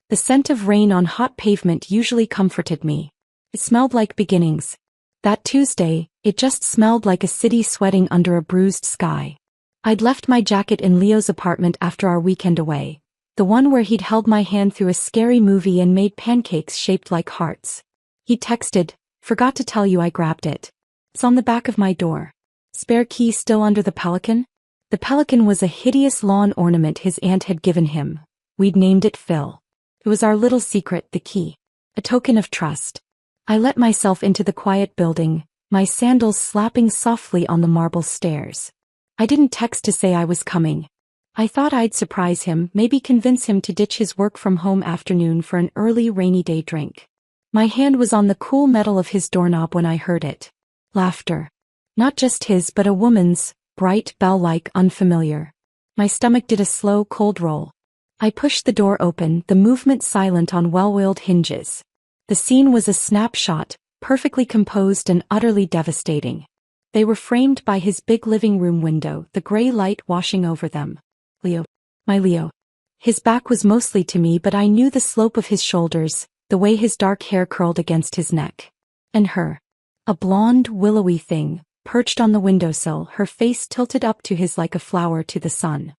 The scent of rain on hot pavement usually comforted me. It smelled like beginnings. That Tuesday, it just smelled like a city sweating under a bruised sky. I'd left my jacket in Leo's apartment after our weekend away, the one where he'd held my hand through a scary movie and made pancakes shaped like hearts. He texted, "Forgot to tell you I grabbed it. It's on the back of my door. Spare key still under the pelican?" The pelican was a hideous lawn ornament his aunt had given him. We'd named it Phil. It was our little secret, the key. A token of trust. I let myself into the quiet building, my sandals slapping softly on the marble stairs. I didn't text to say I was coming. I thought I'd surprise him, maybe convince him to ditch his work-from-home afternoon for an early rainy day drink. My hand was on the cool metal of his doorknob when I heard it. Laughter. Not just his but a woman's, bright, bell-like, unfamiliar. My stomach did a slow, cold roll. I pushed the door open, the movement silent on well-oiled hinges. The scene was a snapshot, perfectly composed and utterly devastating. They were framed by his big living room window, the gray light washing over them. Leo. My Leo. His back was mostly to me, but I knew the slope of his shoulders, the way his dark hair curled against his neck. And her. A blonde, willowy thing, perched on the windowsill, her face tilted up to his like a flower to the sun.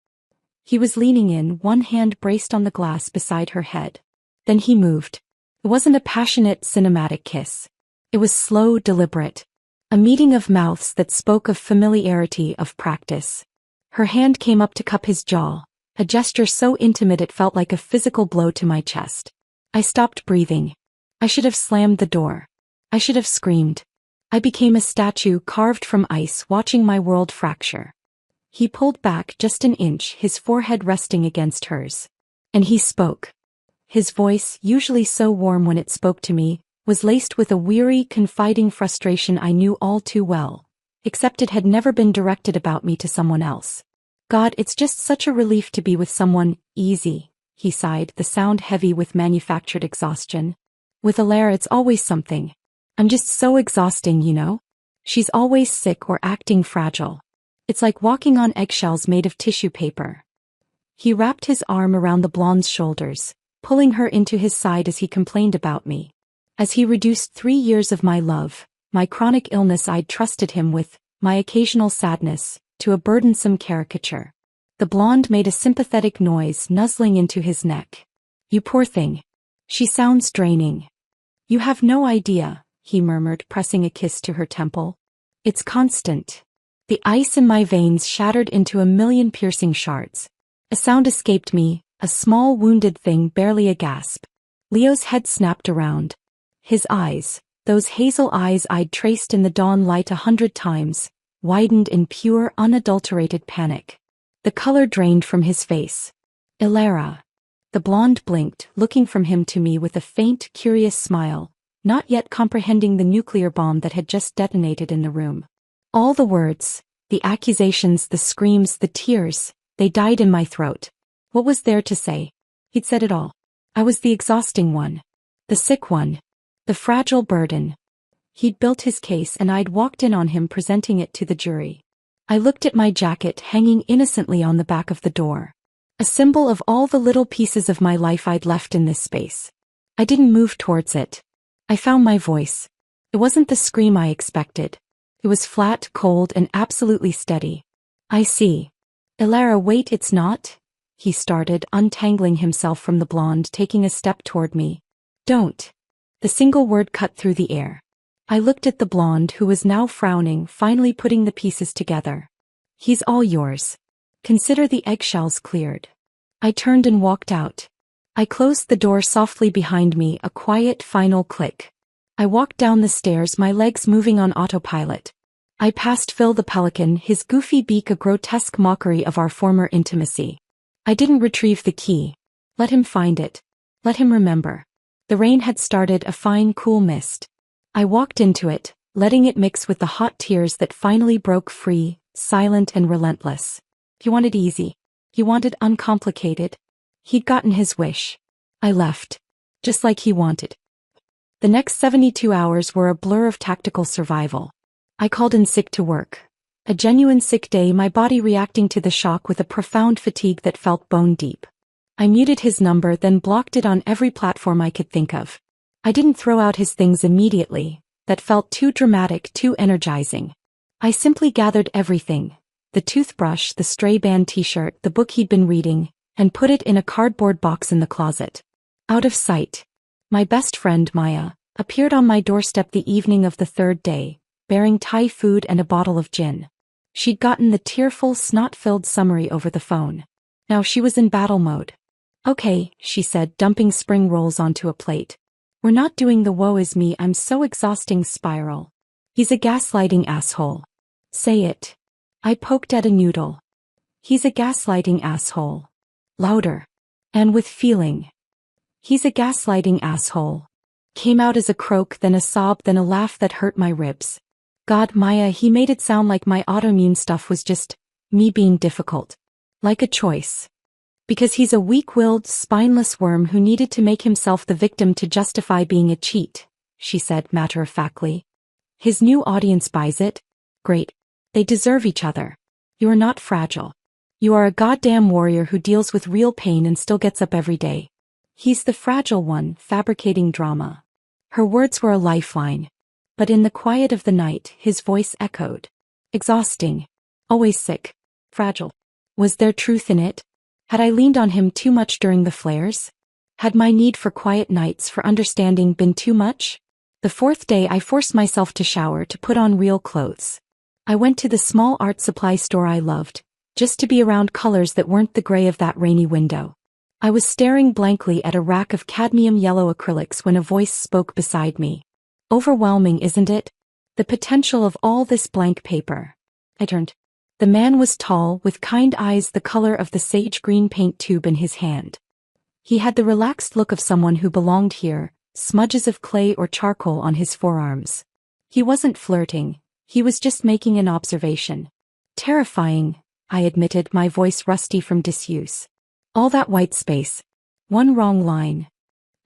He was leaning in, one hand braced on the glass beside her head. Then he moved. It wasn't a passionate, cinematic kiss. It was slow, deliberate. A meeting of mouths that spoke of familiarity, of practice. Her hand came up to cup his jaw, a gesture so intimate it felt like a physical blow to my chest. I stopped breathing. I should have slammed the door. I should have screamed. I became a statue carved from ice, watching my world fracture. He pulled back just an inch, his forehead resting against hers. And he spoke. His voice, usually so warm when it spoke to me, was laced with a weary, confiding frustration I knew all too well, except it had never been directed about me to someone else. God, it's just such a relief to be with someone, easy, he sighed, the sound heavy with manufactured exhaustion. With Alaire it's always something. I'm just so exhausting, you know? She's always sick or acting fragile. It's like walking on eggshells made of tissue paper. He wrapped his arm around the blonde's shoulders, pulling her into his side as he complained about me. As he reduced 3 years of my love, my chronic illness I'd trusted him with, my occasional sadness, to a burdensome caricature. The blonde made a sympathetic noise, nuzzling into his neck. You poor thing. She sounds draining. You have no idea, he murmured, pressing a kiss to her temple. It's constant. The ice in my veins shattered into a million piercing shards. A sound escaped me, a small wounded thing, barely a gasp. Leo's head snapped around. His eyes, those hazel eyes I'd traced in the dawn light 100 times, widened in pure, unadulterated panic. The color drained from his face. Ilara. The blonde blinked, looking from him to me with a faint, curious smile, not yet comprehending the nuclear bomb that had just detonated in the room. All the words, the accusations, the screams, the tears, they died in my throat. What was there to say? He'd said it all. I was the exhausting one. The sick one. The fragile burden. He'd built his case and I'd walked in on him presenting it to the jury. I looked at my jacket hanging innocently on the back of the door. A symbol of all the little pieces of my life I'd left in this space. I didn't move towards it. I found my voice. It wasn't the scream I expected. It was flat, cold, and absolutely steady. I see. Ilara, wait, it's not? He started, untangling himself from the blonde, taking a step toward me. Don't. The single word cut through the air. I looked at the blonde, who was now frowning, finally putting the pieces together. He's all yours. Consider the eggshells cleared. I turned and walked out. I closed the door softly behind me, a quiet, final click. I walked down the stairs, my legs moving on autopilot. I passed Phil the pelican, his goofy beak a grotesque mockery of our former intimacy. I didn't retrieve the key. Let him find it. Let him remember. The rain had started, a fine, cool mist. I walked into it, letting it mix with the hot tears that finally broke free, silent and relentless. He wanted easy. He wanted uncomplicated. He'd gotten his wish. I left. Just like he wanted. The next 72 hours were a blur of tactical survival. I called in sick to work. A genuine sick day, my body reacting to the shock with a profound fatigue that felt bone deep. I muted his number, then blocked it on every platform I could think of. I didn't throw out his things immediately. That felt too dramatic, too energizing. I simply gathered everything: the toothbrush, the stray band t-shirt, the book he'd been reading, and put it in a cardboard box in the closet. Out of sight. My best friend, Maya, appeared on my doorstep the evening of the third day, bearing Thai food and a bottle of gin. She'd gotten the tearful, snot-filled summary over the phone. Now she was in battle mode. "Okay," she said, dumping spring rolls onto a plate. "We're not doing the woe is me, I'm so exhausting spiral. He's a gaslighting asshole." "Say it." I poked at a noodle. "He's a gaslighting asshole." Louder. And with feeling. "He's a gaslighting asshole." Came out as a croak, then a sob, then a laugh that hurt my ribs. God, Maya, he made it sound like my autoimmune stuff was just me being difficult. Like a choice. Because he's a weak-willed, spineless worm who needed to make himself the victim to justify being a cheat, she said matter-of-factly. His new audience buys it? Great. They deserve each other. You are not fragile. You are a goddamn warrior who deals with real pain and still gets up every day. He's the fragile one, fabricating drama. Her words were a lifeline. But in the quiet of the night, his voice echoed. Exhausting. Always sick. Fragile. Was there truth in it? Had I leaned on him too much during the flares? Had my need for quiet nights, for understanding, been too much? The fourth day I forced myself to shower, to put on real clothes. I went to the small art supply store I loved, just to be around colors that weren't the gray of that rainy window. I was staring blankly at a rack of cadmium yellow acrylics when a voice spoke beside me. Overwhelming, isn't it? The potential of all this blank paper. I turned. The man was tall, with kind eyes the color of the sage green paint tube in his hand. He had the relaxed look of someone who belonged here, smudges of clay or charcoal on his forearms. He wasn't flirting, he was just making an observation. Terrifying, I admitted, my voice rusty from disuse. All that white space. One wrong line.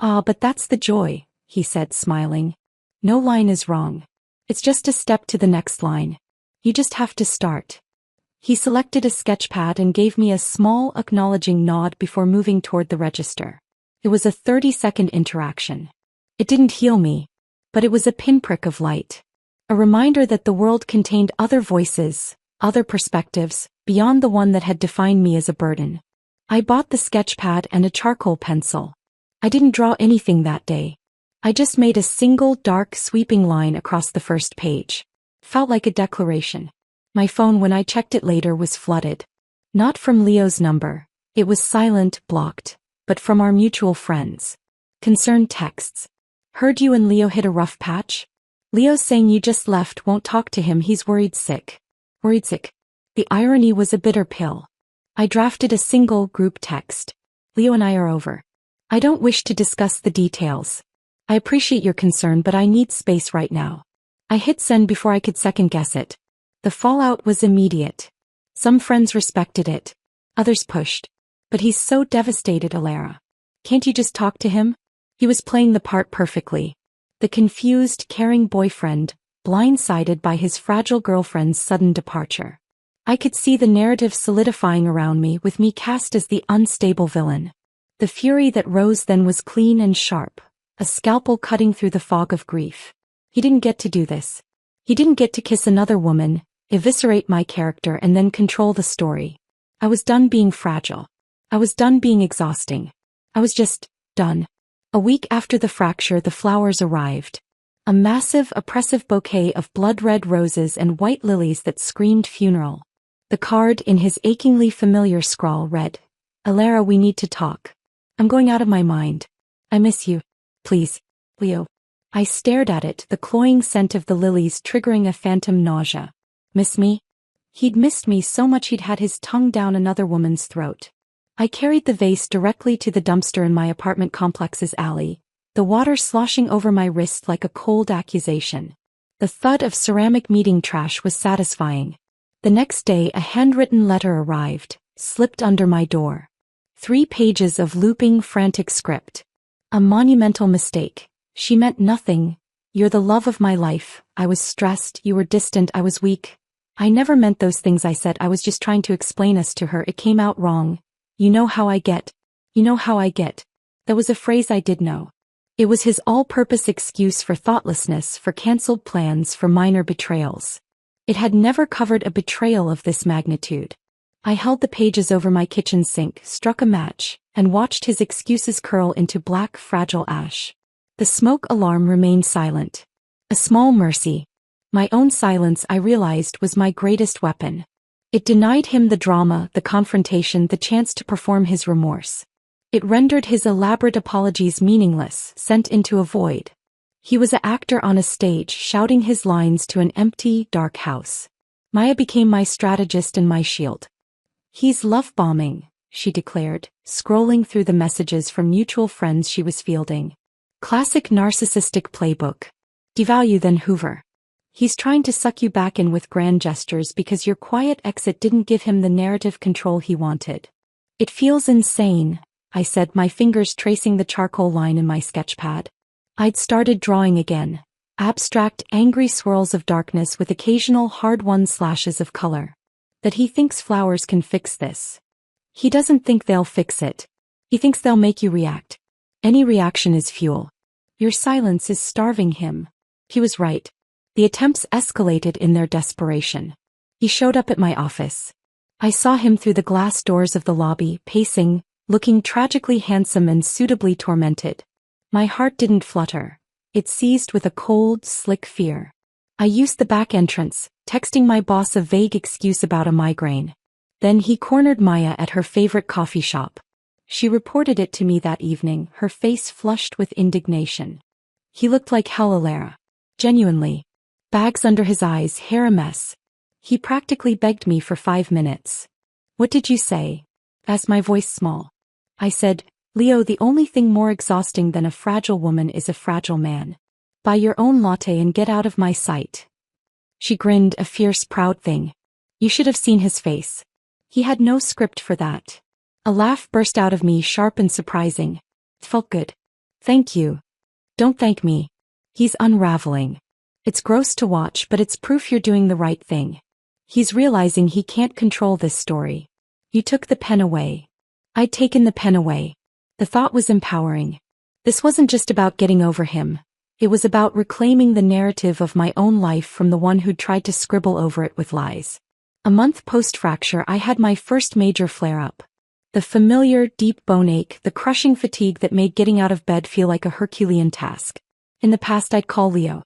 "Ah, but that's the joy," he said, smiling. "No line is wrong. It's just a step to the next line. You just have to start." He selected a sketchpad and gave me a small, acknowledging nod before moving toward the register. It was a 30-second interaction. It didn't heal me, but it was a pinprick of light. A reminder that the world contained other voices, other perspectives, beyond the one that had defined me as a burden. I bought the sketchpad and a charcoal pencil. I didn't draw anything that day. I just made a single, dark, sweeping line across the first page. Felt like a declaration. My phone, when I checked it later, was flooded. Not from Leo's number. It was silent, blocked. But from our mutual friends. Concerned texts. "Heard you and Leo hit a rough patch? Leo's saying you just left, won't talk to him, he's worried sick." Worried sick. The irony was a bitter pill. I drafted a single group text. "Leo and I are over. I don't wish to discuss the details. I appreciate your concern, but I need space right now." I hit send before I could second guess it. The fallout was immediate. Some friends respected it. Others pushed. "But he's so devastated, Alara. Can't you just talk to him?" He was playing the part perfectly. The confused, caring boyfriend, blindsided by his fragile girlfriend's sudden departure. I could see the narrative solidifying around me, with me cast as the unstable villain. The fury that rose then was clean and sharp, a scalpel cutting through the fog of grief. He didn't get to do this. He didn't get to kiss another woman, eviscerate my character, and then control the story. I was done being fragile. I was done being exhausting. I was just done. A week after the fracture, the flowers arrived. A massive, oppressive bouquet of blood-red roses and white lilies that screamed funeral. The card, in his achingly familiar scrawl, read, "Alara, we need to talk. I'm going out of my mind. I miss you. Please, Leo." I stared at it, the cloying scent of the lilies triggering a phantom nausea. Miss me? He'd missed me so much he'd had his tongue down another woman's throat. I carried the vase directly to the dumpster in my apartment complex's alley, the water sloshing over my wrist like a cold accusation. The thud of ceramic meeting trash was satisfying. The next day, a handwritten letter arrived, slipped under my door. 3 pages of looping, frantic script. A monumental mistake. She meant nothing. "You're the love of my life. I was stressed, you were distant, I was weak." I never meant those things I said. I was just trying to explain us to her. It came out wrong. You know how I get. You know how I get. That was a phrase I did know. It was his all-purpose excuse for thoughtlessness, for cancelled plans, for minor betrayals. It had never covered a betrayal of this magnitude. I held the pages over my kitchen sink, struck a match, and watched his excuses curl into black, fragile ash. The smoke alarm remained silent. A small mercy. My own silence, I realized, was my greatest weapon. It denied him the drama, the confrontation, the chance to perform his remorse. It rendered his elaborate apologies meaningless, sent into a void. He was an actor on a stage, shouting his lines to an empty, dark house. Maya became my strategist and my shield. He's love-bombing, she declared, scrolling through the messages from mutual friends she was fielding. Classic narcissistic playbook. Devalue then hoover. He's trying to suck you back in with grand gestures because your quiet exit didn't give him the narrative control he wanted. It feels insane, I said, my fingers tracing the charcoal line in my sketchpad. I'd started drawing again. Abstract, angry swirls of darkness with occasional hard-won slashes of color. That he thinks flowers can fix this. He doesn't think they'll fix it. He thinks they'll make you react. Any reaction is fuel. Your silence is starving him. He was right. The attempts escalated in their desperation. He showed up at my office. I saw him through the glass doors of the lobby, pacing, looking tragically handsome and suitably tormented. My heart didn't flutter. It seized with a cold, slick fear. I used the back entrance, texting my boss a vague excuse about a migraine. Then he cornered Maya at her favorite coffee shop. She reported it to me that evening, her face flushed with indignation. He looked like hell, Alara. Genuinely. Bags under his eyes, hair a mess. He practically begged me for 5 minutes. What did you say? Asked my voice small. I said, Leo, the only thing more exhausting than a fragile woman is a fragile man. Buy your own latte and get out of my sight. She grinned, a fierce, proud thing. You should have seen his face. He had no script for that. A laugh burst out of me, sharp and surprising. It felt good. Thank you. Don't thank me. He's unraveling. It's gross to watch, but it's proof you're doing the right thing. He's realizing he can't control this story. You took the pen away. I'd taken the pen away. The thought was empowering. This wasn't just about getting over him. It was about reclaiming the narrative of my own life from the one who'd tried to scribble over it with lies. A month post-fracture, I had my first major flare-up. The familiar, deep bone ache, the crushing fatigue that made getting out of bed feel like a Herculean task. In the past, I'd call Leo.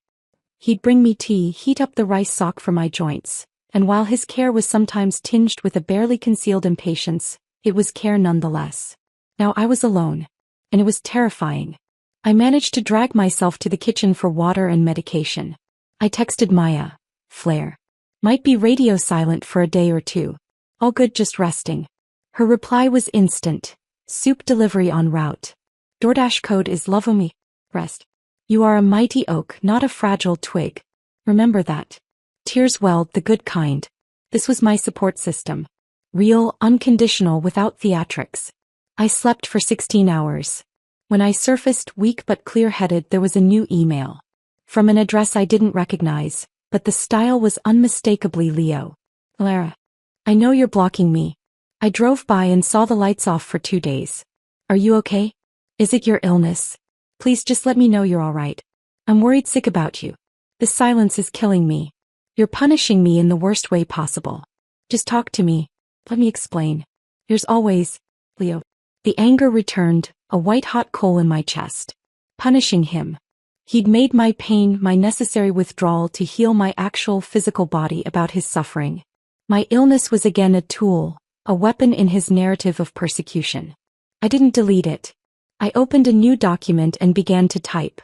He'd bring me tea, heat up the rice sock for my joints, and while his care was sometimes tinged with a barely concealed impatience, it was care nonetheless. Now I was alone, and it was terrifying. I managed to drag myself to the kitchen for water and medication. I texted Maya. Flare. Might be radio silent for a day or two. All good, just resting. Her reply was instant. Soup delivery en route. DoorDash code is Lovumi. Rest. You are a mighty oak, not a fragile twig. Remember that. Tears welled, the good kind. This was my support system. Real, unconditional, without theatrics. I slept for 16 hours. When I surfaced, weak but clear-headed, there was a new email. From an address I didn't recognize, but the style was unmistakably Leo. Lara. I know you're blocking me. I drove by and saw the lights off for 2 days. Are you okay? Is it your illness? Please just let me know you're alright. I'm worried sick about you. This silence is killing me. You're punishing me in the worst way possible. Just talk to me. Let me explain. There's always, Leo. The anger returned, a white-hot coal in my chest. Punishing him. He'd made my pain my necessary withdrawal to heal my actual physical body about his suffering. My illness was again a tool, a weapon in his narrative of persecution. I didn't delete it. I opened a new document and began to type.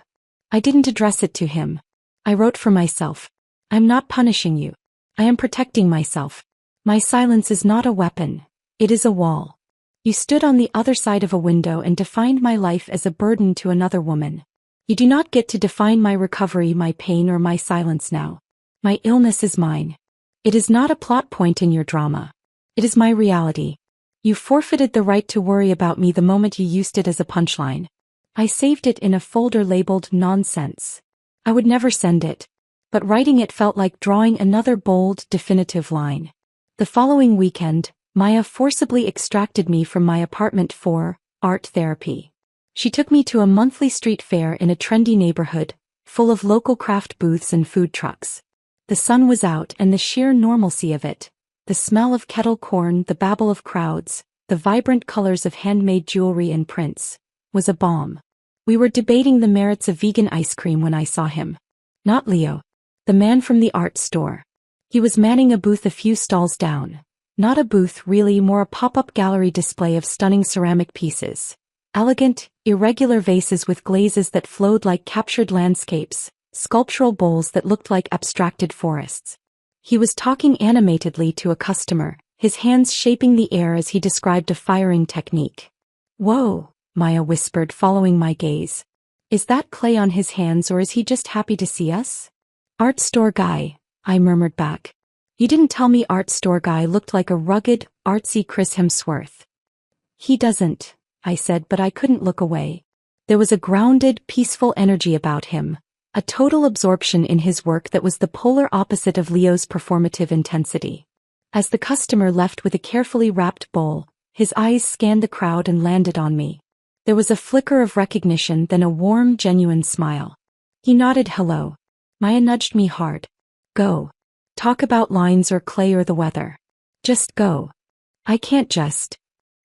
I didn't address it to him. I wrote for myself. I'm not punishing you. I am protecting myself. My silence is not a weapon. It is a wall. You stood on the other side of a window and defined my life as a burden to another woman. You do not get to define my recovery, my pain, or my silence now. My illness is mine. It is not a plot point in your drama. It is my reality. You forfeited the right to worry about me the moment you used it as a punchline. I saved it in a folder labeled nonsense. I would never send it. But writing it felt like drawing another bold, definitive line. The following weekend, Maya forcibly extracted me from my apartment for, art therapy. She took me to a monthly street fair in a trendy neighborhood, full of local craft booths and food trucks. The sun was out and the sheer normalcy of it, the smell of kettle corn, the babble of crowds, the vibrant colors of handmade jewelry and prints, was a balm. We were debating the merits of vegan ice cream when I saw him. Not Leo. The man from the art store. He was manning a booth a few stalls down. Not a booth really, more a pop-up gallery display of stunning ceramic pieces. Elegant, irregular vases with glazes that flowed like captured landscapes, sculptural bowls that looked like abstracted forests. He was talking animatedly to a customer, his hands shaping the air as he described a firing technique. "Whoa," Maya whispered, following my gaze. "Is that clay on his hands or is he just happy to see us?" "Art store guy," I murmured back. "You didn't tell me art store guy looked like a rugged, artsy Chris Hemsworth." "He doesn't," I said, but I couldn't look away. There was a grounded, peaceful energy about him, a total absorption in his work that was the polar opposite of Leo's performative intensity. As the customer left with a carefully wrapped bowl, his eyes scanned the crowd and landed on me. There was a flicker of recognition, then a warm, genuine smile. He nodded hello. Maya nudged me hard. "Go. Talk about lines or clay or the weather. Just go." "I can't just."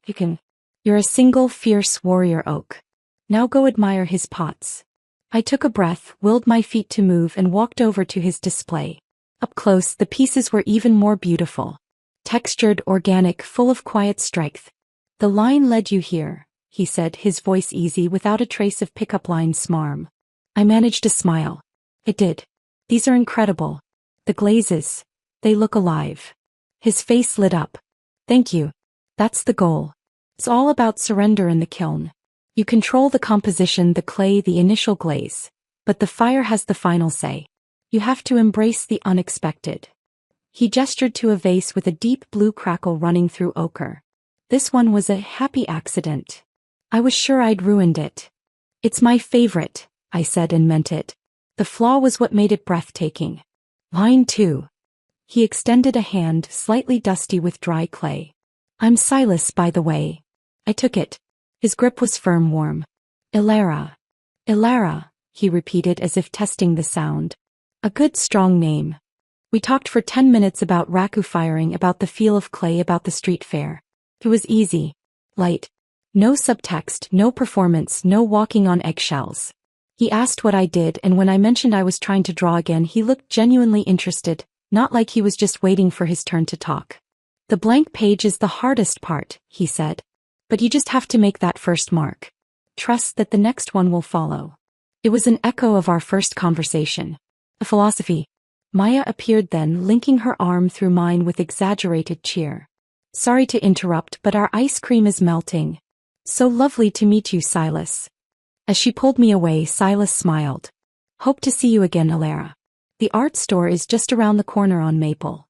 "You can. You're a single, fierce warrior oak. Now go admire his pots." I took a breath, willed my feet to move and walked over to his display. Up close, the pieces were even more beautiful. Textured, organic, full of quiet strength. "The line led you here," he said, his voice easy without a trace of pickup line smarm. I managed a smile. "It did. These are incredible. The glazes. They look alive." His face lit up. "Thank you. That's the goal. It's all about surrender in the kiln. You control the composition, the clay, the initial glaze. But the fire has the final say. You have to embrace the unexpected." He gestured to a vase with a deep blue crackle running through ochre. This one was a happy accident. I was sure I'd ruined it. "It's my favorite," I said and meant it. The flaw was what made it breathtaking. "Mine too." He extended a hand, slightly dusty with dry clay. "I'm Silas, by the way." I took it. His grip was firm, warm. "Ilara. Ilara," he repeated as if testing the sound. "A good strong name." We talked for 10 minutes about raku firing, about the feel of clay, about the street fair. It was easy. Light. No subtext, no performance, no walking on eggshells. He asked what I did, and when I mentioned I was trying to draw again, he looked genuinely interested, not like he was just waiting for his turn to talk. "The blank page is the hardest part," he said. "But you just have to make that first mark. Trust that the next one will follow." It was an echo of our first conversation. A philosophy. Maya appeared then, linking her arm through mine with exaggerated cheer. "Sorry to interrupt, but our ice cream is melting. So lovely to meet you, Silas." As she pulled me away, Silas smiled. "Hope to see you again, Ilara. The art store is just around the corner on Maple."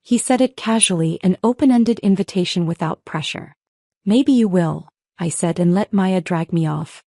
He said it casually, an open-ended invitation without pressure. "Maybe you will," I said and let Maya drag me off.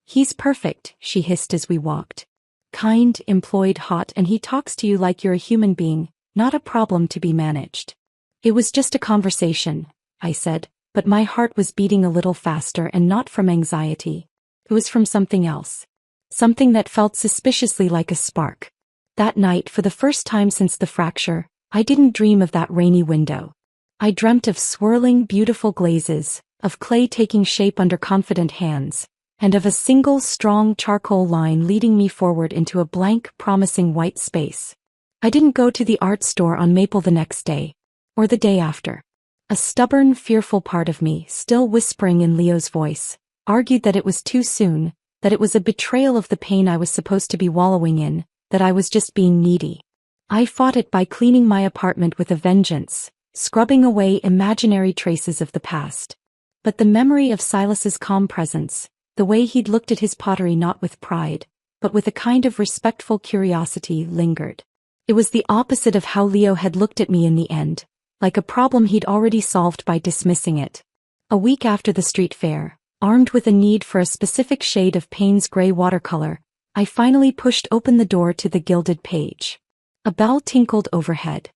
"He's perfect," she hissed as we walked. "Kind, employed, hot, and he talks to you like you're a human being, not a problem to be managed." "It was just a conversation," I said, but my heart was beating a little faster, and not from anxiety. It was from something else. Something that felt suspiciously like a spark. That night, for the first time since the fracture, I didn't dream of that rainy window. I dreamt of swirling, beautiful glazes, of clay taking shape under confident hands, and of a single, strong charcoal line leading me forward into a blank, promising white space. I didn't go to the art store on Maple the next day, or the day after. A stubborn, fearful part of me, still whispering in Leo's voice, argued that it was too soon, that it was a betrayal of the pain I was supposed to be wallowing in, that I was just being needy. I fought it by cleaning my apartment with a vengeance, scrubbing away imaginary traces of the past. But the memory of Silas's calm presence, the way he'd looked at his pottery not with pride, but with a kind of respectful curiosity, lingered. It was the opposite of how Leo had looked at me in the end, like a problem he'd already solved by dismissing it. A week after the street fair, armed with a need for a specific shade of Payne's gray watercolor, I finally pushed open the door to the gilded page. A bell tinkled overhead.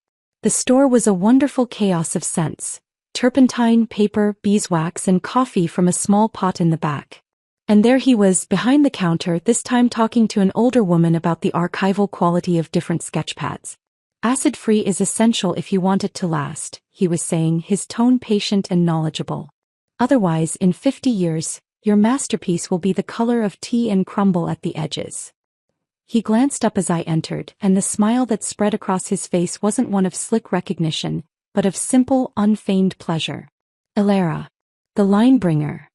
The store was a wonderful chaos of scents. turpentine, paper, beeswax, and coffee from a small pot in the back. And there he was, behind the counter, this time talking to an older woman about the archival quality of different sketchpads. Acid-free is essential if you want it to last, he was saying, his tone patient and knowledgeable. Otherwise, in 50 years, your masterpiece will be the color of tea and crumble at the edges. He glanced up as I entered, and the smile that spread across his face wasn't one of slick recognition, but of simple, unfeigned pleasure. Elara. The line bringer.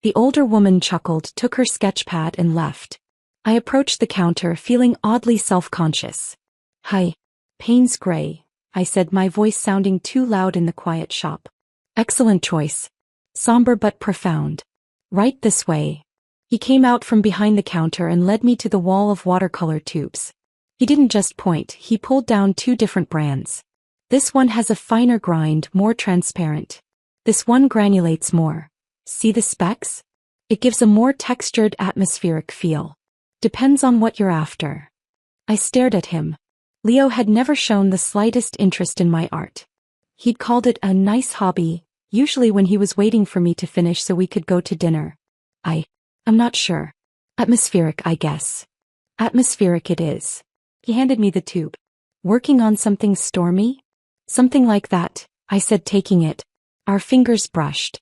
The older woman chuckled, took her sketchpad and left. I approached the counter, feeling oddly self-conscious. Hi. Payne's Gray, I said, my voice sounding too loud in the quiet shop. Excellent choice. Somber but profound. Right this way. He came out from behind the counter and led me to the wall of watercolor tubes. He didn't just point, he pulled down 2 different brands. This one has a finer grind, more transparent. This one granulates more. See the specs? It gives a more textured, atmospheric feel. Depends on what you're after. I stared at him. Leo had never shown the slightest interest in my art. He'd called it a nice hobby, usually when he was waiting for me to finish so we could go to dinner. I'm not sure. Atmospheric, I guess. Atmospheric it is. He handed me the tube. Working on something stormy? Something like that, I said, taking it. Our fingers brushed.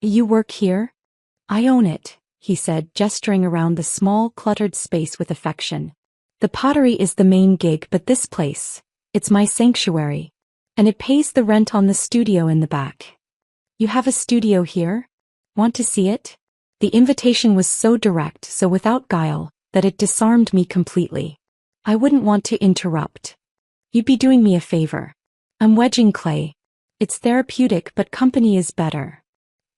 You work here? I own it, he said, gesturing around the small, cluttered space with affection. The pottery is the main gig, but this place, it's my sanctuary. And it pays the rent on the studio in the back. You have a studio here? Want to see it? The invitation was so direct, so without guile, that it disarmed me completely. I wouldn't want to interrupt. You'd be doing me a favor. I'm wedging clay. It's therapeutic, but company is better.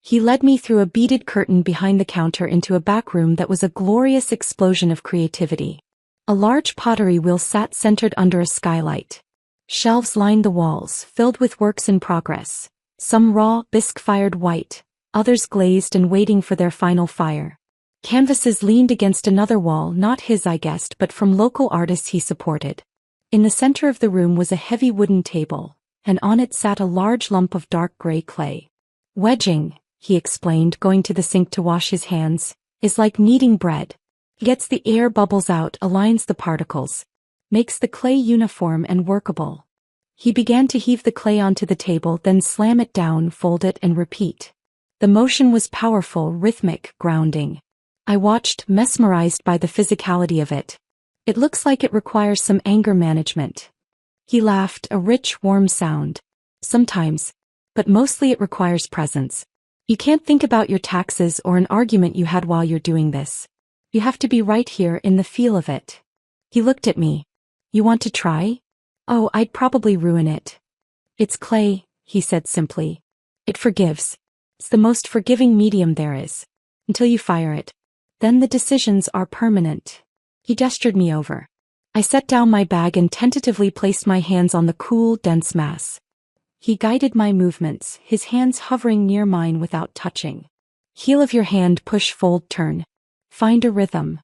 He led me through a beaded curtain behind the counter into a back room that was a glorious explosion of creativity. A large pottery wheel sat centered under a skylight. Shelves lined the walls, filled with works in progress. Some raw, bisque-fired white, others glazed and waiting for their final fire. Canvases leaned against another wall, not his I guessed, but from local artists he supported. In the center of the room was a heavy wooden table, and on it sat a large lump of dark gray clay. Wedging, he explained, going to the sink to wash his hands, is like kneading bread. Gets the air bubbles out, aligns the particles, makes the clay uniform and workable. He began to heave the clay onto the table, then slam it down, fold it, and repeat. The motion was powerful, rhythmic, grounding. I watched, mesmerized by the physicality of it. It looks like it requires some anger management. He laughed, a rich, warm sound. Sometimes. But mostly it requires presence. You can't think about your taxes or an argument you had while you're doing this. You have to be right here in the feel of it. He looked at me. You want to try? Oh, I'd probably ruin it. It's clay, he said simply. It forgives. It's the most forgiving medium there is. Until you fire it. Then the decisions are permanent. He gestured me over. I set down my bag and tentatively placed my hands on the cool, dense mass. He guided my movements, his hands hovering near mine without touching. Heel of your hand, push, fold, turn. Find a rhythm.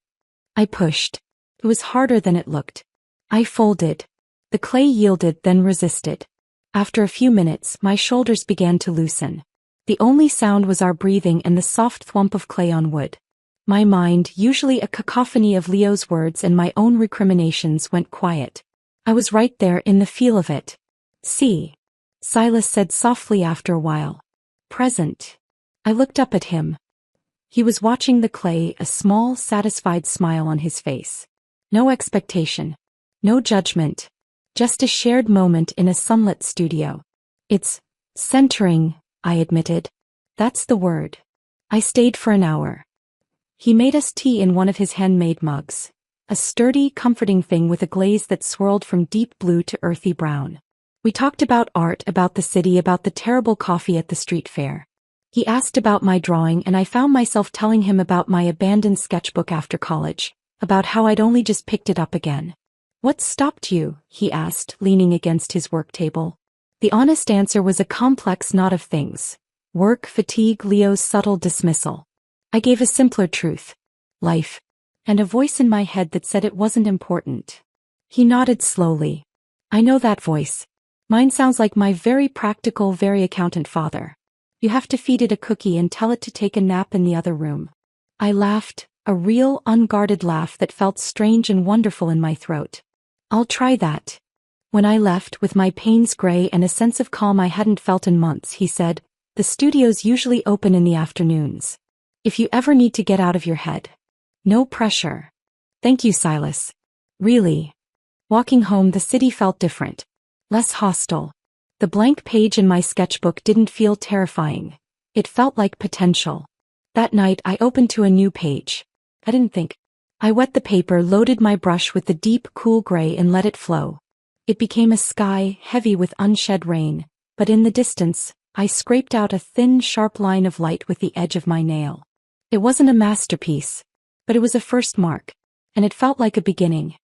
I pushed. It was harder than it looked. I folded. The clay yielded, then resisted. After a few minutes, my shoulders began to loosen. The only sound was our breathing and the soft thwomp of clay on wood. My mind, usually a cacophony of Leo's words and my own recriminations, went quiet. I was right there in the feel of it. See, Silas said softly after a while. Present. I looked up at him. He was watching the clay, a small, satisfied smile on his face. No expectation. No judgment. Just a shared moment in a sunlit studio. It's centering, I admitted. That's the word. I stayed for an hour. He made us tea in one of his handmade mugs. A sturdy, comforting thing with a glaze that swirled from deep blue to earthy brown. We talked about art, about the city, about the terrible coffee at the street fair. He asked about my drawing and I found myself telling him about my abandoned sketchbook after college, about how I'd only just picked it up again. What stopped you? He asked, leaning against his work table. The honest answer was a complex knot of things. Work, fatigue, Leo's subtle dismissal. I gave a simpler truth. Life. And a voice in my head that said it wasn't important. He nodded slowly. I know that voice. Mine sounds like my very practical, very accountant father. You have to feed it a cookie and tell it to take a nap in the other room. I laughed, a real, unguarded laugh that felt strange and wonderful in my throat. I'll try that. When I left, with my pains gray and a sense of calm I hadn't felt in months, he said, the studio's usually open in the afternoons. If you ever need to get out of your head. No pressure. Thank you, Silas. Really. Walking home, the city felt different. Less hostile. The blank page in my sketchbook didn't feel terrifying. It felt like potential. That night I opened to a new page. I didn't think. I wet the paper, loaded my brush with the deep, cool gray and let it flow. It became a sky, heavy with unshed rain, but in the distance, I scraped out a thin, sharp line of light with the edge of my nail. It wasn't a masterpiece, but it was a first mark, and it felt like a beginning.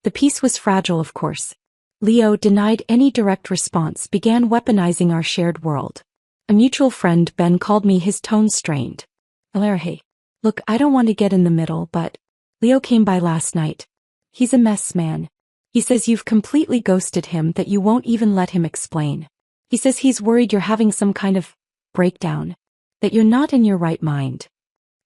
The piece was fragile, of course. Leo, denied any direct response, began weaponizing our shared world. A mutual friend, Ben, called me, his tone strained. Hey. Look, I don't want to get in the middle, but Leo came by last night. He's a mess, man. He says you've completely ghosted him, that you won't even let him explain. He says he's worried you're having some kind of breakdown, that you're not in your right mind.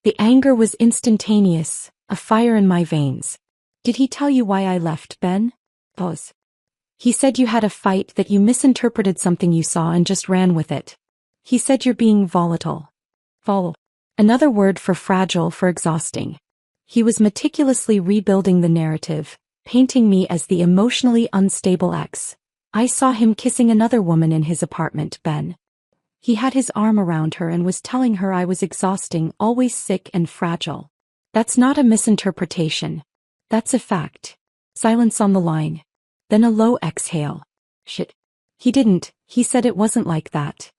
The anger was instantaneous, a fire in my veins. Did he tell you why I left, Ben? Pause. He said you had a fight, that you misinterpreted something you saw and just ran with it. He said you're being volatile. Another word for fragile, for exhausting. He was meticulously rebuilding the narrative, painting me as the emotionally unstable ex. I saw him kissing another woman in his apartment, Ben. He had his arm around her and was telling her I was exhausting, always sick and fragile. That's not a misinterpretation. That's a fact. Silence on the line. Then a low exhale. Shit. He didn't, he said it wasn't like that.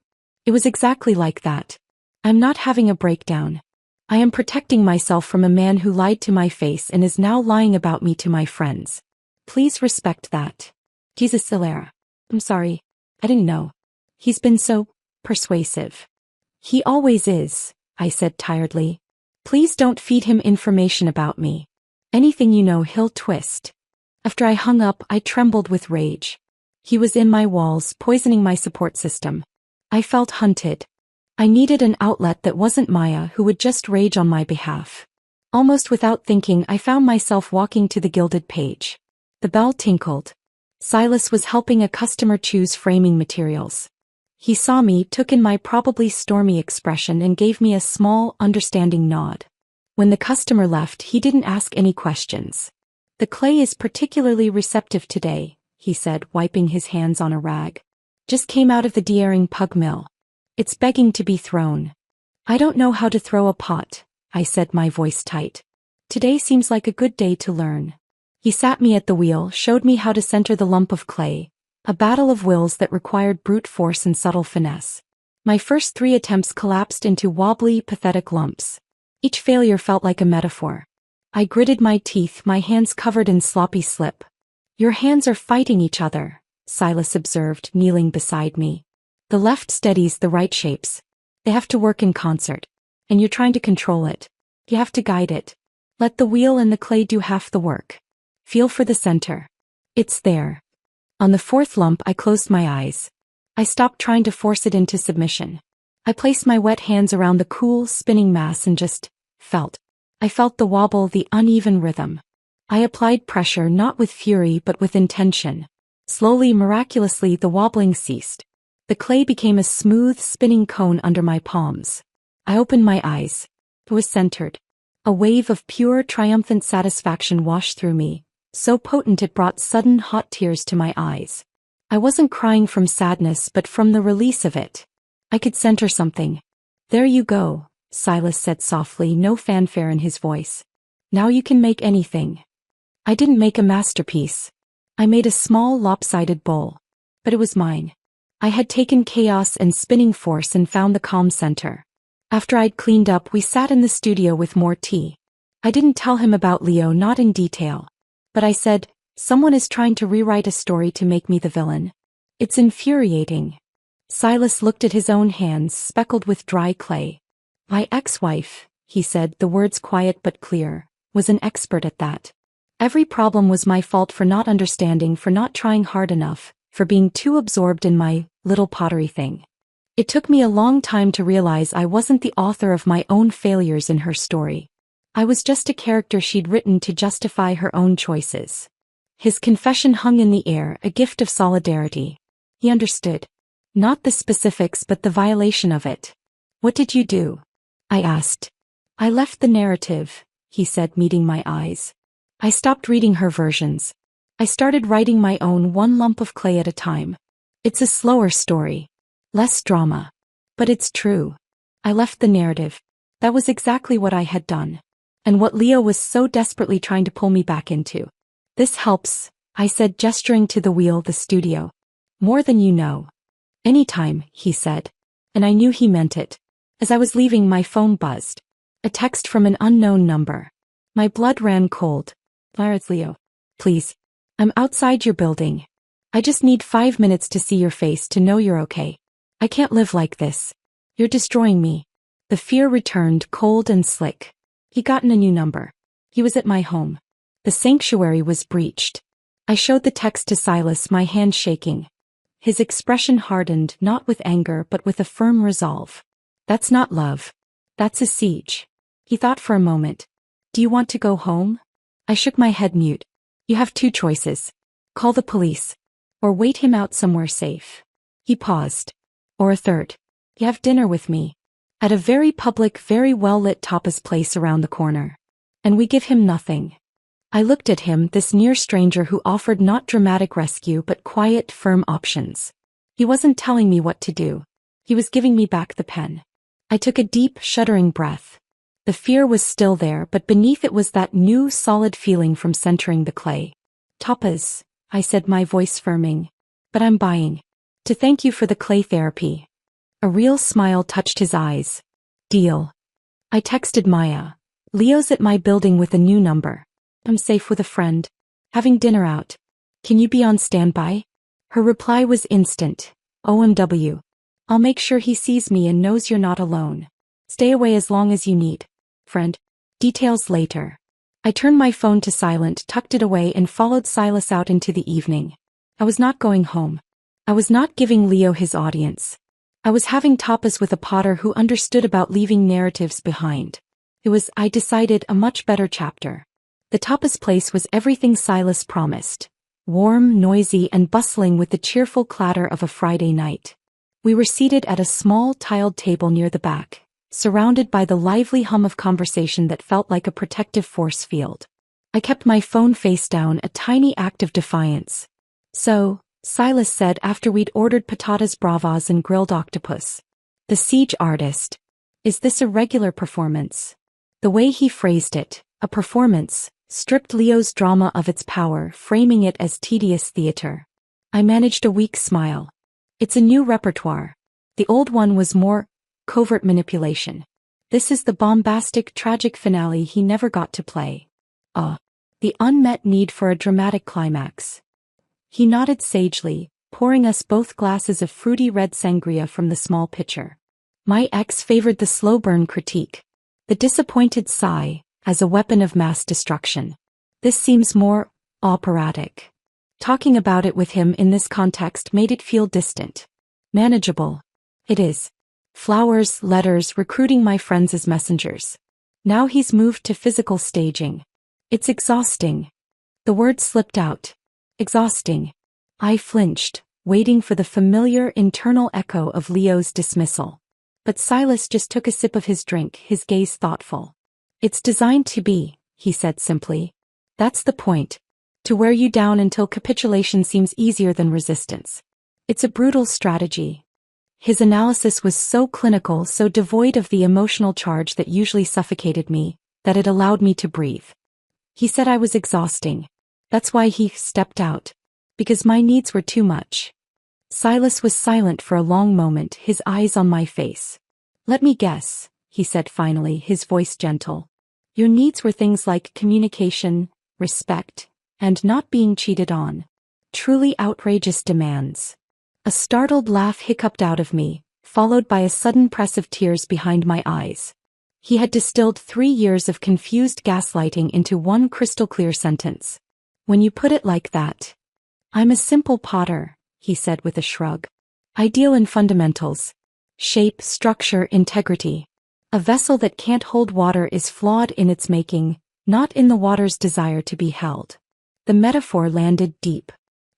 It was exactly like that. I'm not having a breakdown. I am protecting myself from a man who lied to my face and is now lying about me to my friends. Please respect that. Jesus, Silera. I'm sorry. I didn't know. He's been so persuasive. He always is, I said tiredly. Please don't feed him information about me. Anything you know he'll twist. After I hung up, I trembled with rage. He was in my walls, poisoning my support system. I felt hunted. I needed an outlet that wasn't Maya, who would just rage on my behalf. Almost without thinking, I found myself walking to the gilded page. The bell tinkled. Silas was helping a customer choose framing materials. He saw me, took in my probably stormy expression and gave me a small, understanding nod. When the customer left, he didn't ask any questions. The clay is particularly receptive today, he said, wiping his hands on a rag. Just came out of the Deering pug mill. It's begging to be thrown. I don't know how to throw a pot, I said, my voice tight. Today seems like a good day to learn. He sat me at the wheel, showed me how to center the lump of clay, a battle of wills that required brute force and subtle finesse. My first 3 attempts collapsed into wobbly, pathetic lumps. Each failure felt like a metaphor. I gritted my teeth, my hands covered in sloppy slip. Your hands are fighting each other, Silas observed, kneeling beside me. The left steadies the right shapes. They have to work in concert. And you're trying to control it. You have to guide it. Let the wheel and the clay do half the work. Feel for the center. It's there. On the 4th lump, I closed my eyes. I stopped trying to force it into submission. I placed my wet hands around the cool, spinning mass and just felt. I felt the wobble, the uneven rhythm. I applied pressure, not with fury but with intention. Slowly, miraculously, the wobbling ceased. The clay became a smooth, spinning cone under my palms. I opened my eyes. It was centered. A wave of pure, triumphant satisfaction washed through me, so potent it brought sudden, hot tears to my eyes. I wasn't crying from sadness but from the release of it. I could center something. There you go, Silas said softly, no fanfare in his voice. Now you can make anything. I didn't make a masterpiece. I made a small, lopsided bowl. But it was mine. I had taken chaos and spinning force and found the calm center. After I'd cleaned up, we sat in the studio with more tea. I didn't tell him about Leo, not in detail. But I said, someone is trying to rewrite a story to make me the villain. It's infuriating. Silas looked at his own hands, speckled with dry clay. My ex-wife, he said, the words quiet but clear, was an expert at that. Every problem was my fault for not understanding, for not trying hard enough, for being too absorbed in my little pottery thing. It took me a long time to realize I wasn't the author of my own failures in her story. I was just a character she'd written to justify her own choices. His confession hung in the air, a gift of solidarity. He understood. Not the specifics but the violation of it. "What did you do?" I asked. "I left the narrative," he said, meeting my eyes. "I stopped reading her versions. I started writing my own, one lump of clay at a time. It's a slower story. Less drama. But it's true. I left the narrative. That was exactly what I had done. And what Leo was so desperately trying to pull me back into. This helps," I said, gesturing to the wheel, the studio. "More than you know." "Anytime," he said. And I knew he meant it. As I was leaving, my phone buzzed. A text from an unknown number. My blood ran cold. "It's Leo. Please. I'm outside your building. I just need 5 minutes to see your face to know you're okay. I can't live like this. You're destroying me." The fear returned, cold and slick. He'd gotten a new number. He was at my home. The sanctuary was breached. I showed the text to Silas, my hand shaking. His expression hardened, not with anger but with a firm resolve. "That's not love. That's a siege." He thought for a moment. "Do you want to go home?" I shook my head, mute. "You have 2 choices. Call the police. Or wait him out somewhere safe." He paused. "Or a third. You have dinner with me. At a very public, very well-lit tapas place around the corner. And we give him nothing." I looked at him, this near stranger who offered not dramatic rescue but quiet, firm options. He wasn't telling me what to do. He was giving me back the pen. I took a deep, shuddering breath. The fear was still there, but beneath it was that new, solid feeling from centering the clay. "Tapas," I said, my voice firming. "But I'm buying. To thank you for the clay therapy." A real smile touched his eyes. "Deal." I texted Maya. "Leo's at my building with a new number. I'm safe with a friend. Having dinner out. Can you be on standby?" Her reply was instant. "OMW. I'll make sure he sees me and knows you're not alone. Stay away as long as you need. Friend. Details later." I turned my phone to silent, tucked it away, and followed Silas out into the evening. I was not going home. I was not giving Leo his audience. I was having tapas with a potter who understood about leaving narratives behind. It was, I decided, a much better chapter. The tapas place was everything Silas promised. Warm, noisy, and bustling with the cheerful clatter of a Friday night. We were seated at a small tiled table near the back, surrounded by the lively hum of conversation that felt like a protective force field. I kept my phone face down, a tiny act of defiance. "So," Silas said after we'd ordered patatas bravas and grilled octopus. "The siege artist. Is this a regular performance?" The way he phrased it, a performance, stripped Leo's drama of its power, framing it as tedious theater. I managed a weak smile. "It's a new repertoire. The old one was more covert manipulation. This is the bombastic, tragic finale he never got to play. The unmet need for a dramatic climax." He nodded sagely, pouring us both glasses of fruity red sangria from the small pitcher. My ex favored the slow burn critique. The disappointed sigh, as a weapon of mass destruction. This seems more operatic. Talking about it with him in this context made it feel distant. Manageable. It is. Flowers, letters, recruiting my friends as messengers. Now he's moved to physical staging. It's exhausting. The word slipped out. Exhausting. I flinched, waiting for the familiar internal echo of Leo's dismissal. But Silas just took a sip of his drink, his gaze thoughtful. "It's designed to be," he said simply. "That's the point. To wear you down until capitulation seems easier than resistance. It's a brutal strategy." His analysis was so clinical, so devoid of the emotional charge that usually suffocated me, that it allowed me to breathe. He said I was exhausting. That's why he stepped out. Because my needs were too much. Silas was silent for a long moment, his eyes on my face. "Let me guess," he said finally, his voice gentle. "Your needs were things like communication, respect, and not being cheated on. Truly outrageous demands." A startled laugh hiccuped out of me, followed by a sudden press of tears behind my eyes. He had distilled 3 years of confused gaslighting into one crystal-clear sentence. "When you put it like that. I'm a simple potter," he said with a shrug. I deal in fundamentals. Shape, structure, integrity. A vessel that can't hold water is flawed in its making, not in the water's desire to be held. The metaphor landed deep.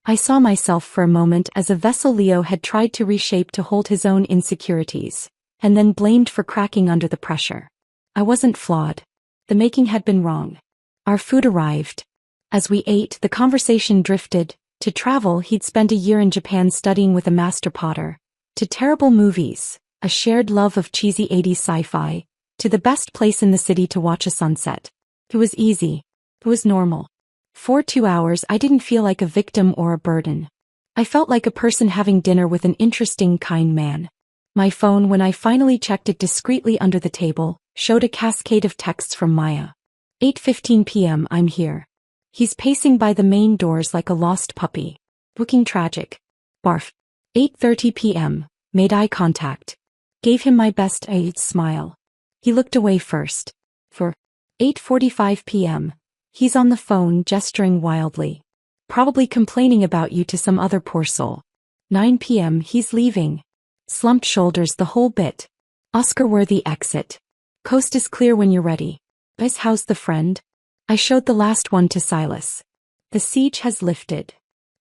I saw myself for a moment as a vessel Leo had tried to reshape to hold his own insecurities, and then blamed for cracking under the pressure. I wasn't flawed. The making had been wrong. Our food arrived. As we ate, the conversation drifted. To travel, he'd spent a year in Japan studying with a master potter. To terrible movies, a shared love of cheesy 80s sci-fi. To the best place in the city to watch a sunset. It was easy. It was normal. For 2 hours I didn't feel like a victim or a burden. I felt like a person having dinner with an interesting, kind man. My phone, when I finally checked it discreetly under the table, showed a cascade of texts from Maya. 8:15 p.m. I'm here. He's pacing by the main doors like a lost puppy. Looking tragic. Barf. 8:30 p.m. Made eye contact. Gave him my best smile. He looked away first. For 8:45 p.m. He's on the phone gesturing wildly. Probably complaining about you to some other poor soul. 9 p.m. He's leaving. Slumped shoulders the whole bit. Oscar-worthy exit. Coast is clear when you're ready. Guys, how's the friend? I showed the last one to Silas. The siege has lifted.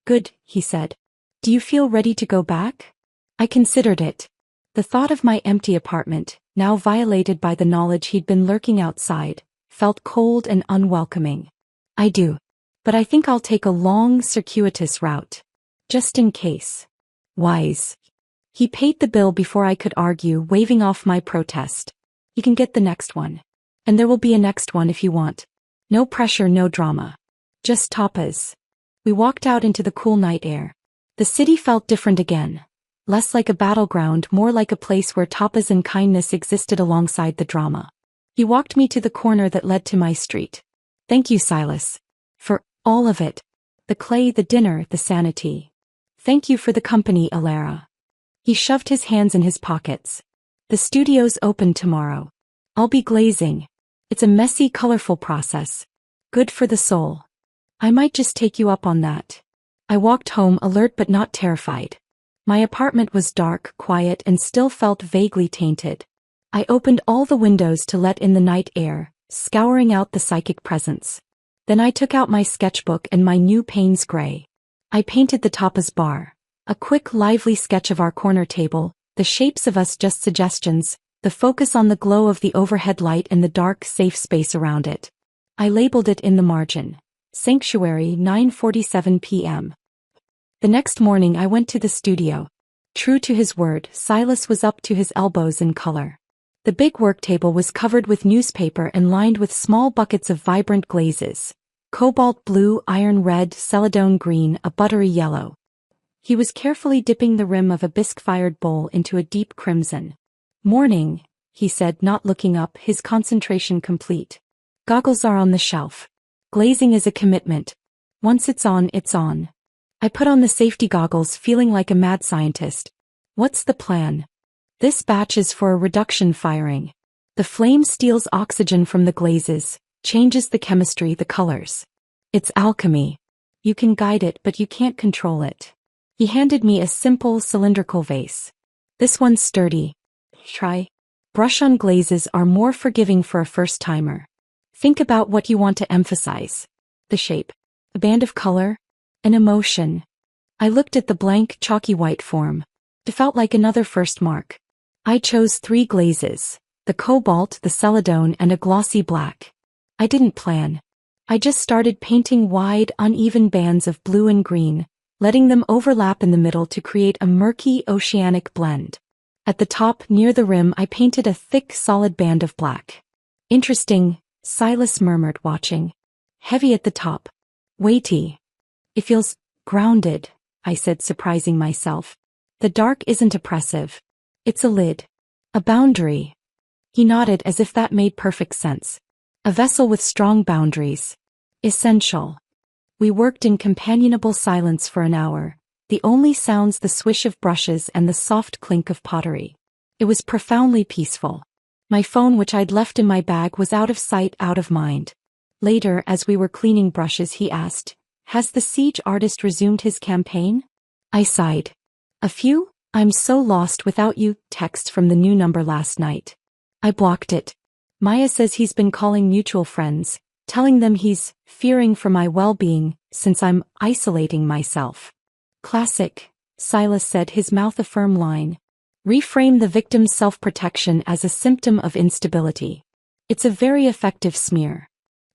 Good, he said. Do you feel ready to go back? I considered it. The thought of my empty apartment, now violated by the knowledge he'd been lurking outside, felt cold and unwelcoming. I do. But I think I'll take a long, circuitous route. Just in case. Wise. He paid the bill before I could argue, waving off my protest. You can get the next one. And there will be a next one if you want. No pressure, no drama. Just tapas. We walked out into the cool night air. The city felt different again. Less like a battleground, more like a place where tapas and kindness existed alongside the drama. He walked me to the corner that led to my street. Thank you, Silas. For all of it. The clay, the dinner, the sanity. Thank you for the company, Alara. He shoved his hands in his pockets. The studio's open tomorrow. I'll be glazing. It's a messy, colorful process. Good for the soul. I might just take you up on that. I walked home, alert but not terrified. My apartment was dark, quiet, and still felt vaguely tainted. I opened all the windows to let in the night air, scouring out the psychic presence. Then I took out my sketchbook and my new Payne's Gray. I painted the tapas bar. A quick, lively sketch of our corner table, the shapes of us just suggestions, the focus on the glow of the overhead light and the dark, safe space around it. I labeled it in the margin. Sanctuary, 9:47 p.m. The next morning I went to the studio. True to his word, Silas was up to his elbows in color. The big work table was covered with newspaper and lined with small buckets of vibrant glazes. Cobalt blue, iron red, celadone green, a buttery yellow. He was carefully dipping the rim of a bisque-fired bowl into a deep crimson. Morning, he said, not looking up, his concentration complete. Goggles are on the shelf. Glazing is a commitment. Once it's on, it's on. I put on the safety goggles, feeling like a mad scientist. What's the plan? This batch is for a reduction firing. The flame steals oxygen from the glazes, changes the chemistry, the colors. It's alchemy. You can guide it, but you can't control it. He handed me a simple cylindrical vase. This one's sturdy. Try. Brush-on glazes are more forgiving for a first-timer. Think about what you want to emphasize. The shape. A band of color. An emotion. I looked at the blank, chalky white form. It felt like another first mark. I chose 3 glazes. The cobalt, the celadone, and a glossy black. I didn't plan. I just started painting wide, uneven bands of blue and green, letting them overlap in the middle to create a murky, oceanic blend. At the top, near the rim, I painted a thick, solid band of black. Interesting, Silas murmured, watching. Heavy at the top. Weighty. It feels grounded, I said, surprising myself. The dark isn't oppressive. It's a lid. A boundary. He nodded as if that made perfect sense. A vessel with strong boundaries. Essential. We worked in companionable silence for an hour, the only sounds the swish of brushes and the soft clink of pottery. It was profoundly peaceful. My phone, which I'd left in my bag, was out of sight, out of mind. Later, as we were cleaning brushes, he asked, "Has the siege artist resumed his campaign?" I sighed. A few, I'm so lost without you, texts from the new number last night. I blocked it. Maya says he's been calling mutual friends, telling them he's fearing for my well-being since I'm isolating myself. Classic, Silas said, his mouth a firm line. Reframe the victim's self-protection as a symptom of instability. It's a very effective smear.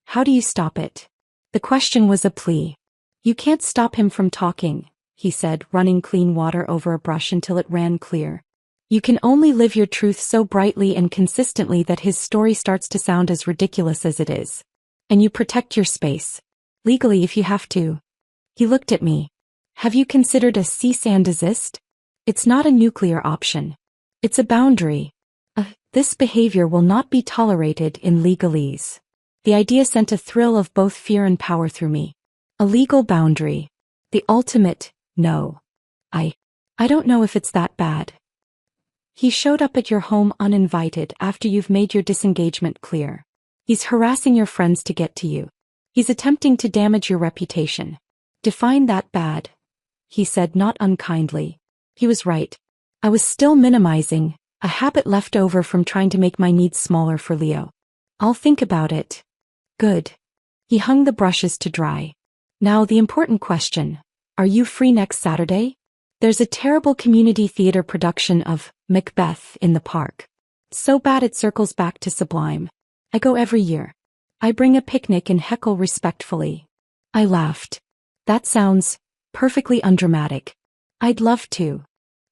How do you stop it? The question was a plea. You can't stop him from talking, he said, running clean water over a brush until it ran clear. You can only live your truth so brightly and consistently that his story starts to sound as ridiculous as it is. And you protect your space. Legally if you have to. He looked at me. Have you considered a cease and desist? It's not a nuclear option. It's a boundary. This behavior will not be tolerated in legalese. The idea sent a thrill of both fear and power through me. A legal boundary. The ultimate, no. I don't know if it's that bad. He showed up at your home uninvited after you've made your disengagement clear. He's harassing your friends to get to you. He's attempting to damage your reputation. Define that bad, he said, not unkindly. He was right. I was still minimizing, a habit left over from trying to make my needs smaller for Leo. I'll think about it. Good. He hung the brushes to dry. Now the important question. Are you free next Saturday? There's a terrible community theater production of Macbeth in the park. So bad it circles back to Sublime. I go every year. I bring a picnic and heckle respectfully. I laughed. That sounds perfectly undramatic. I'd love to.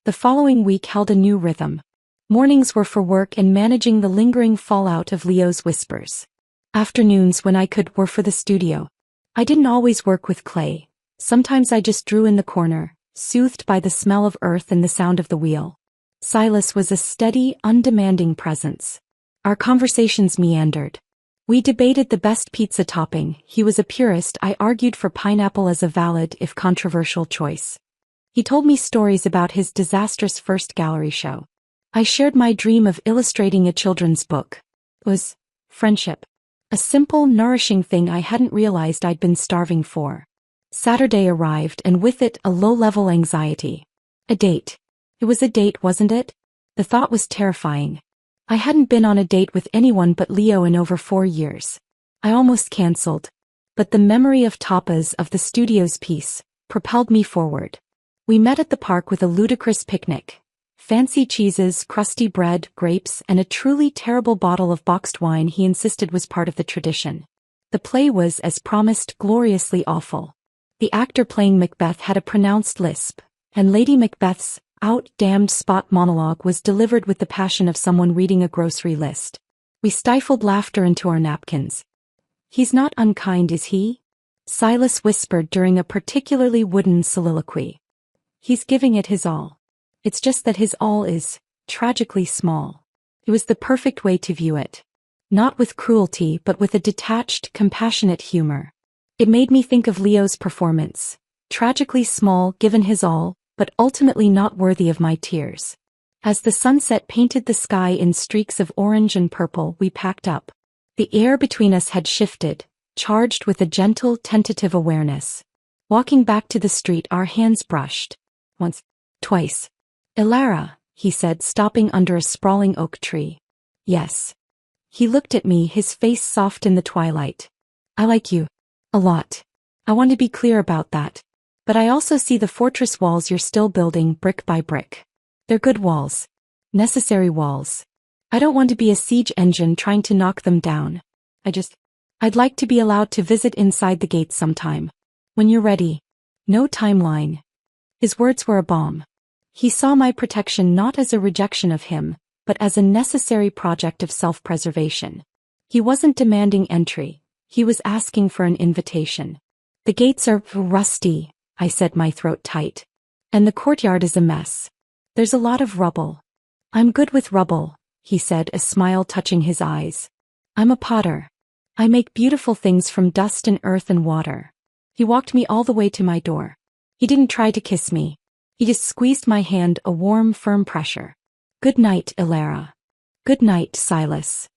The following week held a new rhythm. Mornings were for work and managing the lingering fallout of Leo's whispers. Afternoons, when I could, were for the studio. I didn't always work with clay. Sometimes I just drew in the corner, soothed by the smell of earth and the sound of the wheel. Silas was a steady, undemanding presence. Our conversations meandered. We debated the best pizza topping. He was a purist. I argued for pineapple as a valid, if controversial, choice. He told me stories about his disastrous first gallery show. I shared my dream of illustrating a children's book. It was friendship. A simple, nourishing thing I hadn't realized I'd been starving for. Saturday arrived, and with it a low-level anxiety. A date. It was a date, wasn't it? The thought was terrifying. I hadn't been on a date with anyone but Leo in over 4 years. I almost cancelled. But the memory of tapas of the studio's piece propelled me forward. We met at the park with a ludicrous picnic. Fancy cheeses, crusty bread, grapes, and a truly terrible bottle of boxed wine he insisted was part of the tradition. The play was, as promised, gloriously awful. The actor playing Macbeth had a pronounced lisp, and Lady Macbeth's out-damned spot monologue was delivered with the passion of someone reading a grocery list. We stifled laughter into our napkins. He's not unkind, is he? Silas whispered during a particularly wooden soliloquy. He's giving it his all. It's just that his all is tragically small. It was the perfect way to view it. Not with cruelty, but with a detached, compassionate humor. It made me think of Leo's performance. Tragically small, given his all, but ultimately not worthy of my tears. As the sunset painted the sky in streaks of orange and purple, we packed up. The air between us had shifted, charged with a gentle, tentative awareness. Walking back to the street, our hands brushed. Once, twice. Elara, he said, stopping under a sprawling oak tree. Yes. He looked at me, his face soft in the twilight. I like you. A lot. I want to be clear about that. But I also see the fortress walls you're still building, brick by brick. They're good walls. Necessary walls. I don't want to be a siege engine trying to knock them down. I'd like to be allowed to visit inside the gates sometime. When you're ready. No timeline. His words were a balm. He saw my protection not as a rejection of him, but as a necessary project of self-preservation. He wasn't demanding entry. He was asking for an invitation. The gates are rusty, I said, my throat tight. And the courtyard is a mess. There's a lot of rubble. I'm good with rubble, he said, a smile touching his eyes. I'm a potter. I make beautiful things from dust and earth and water. He walked me all the way to my door. He didn't try to kiss me. He just squeezed my hand, a warm, firm pressure. Good night, Elara. Good night, Silas.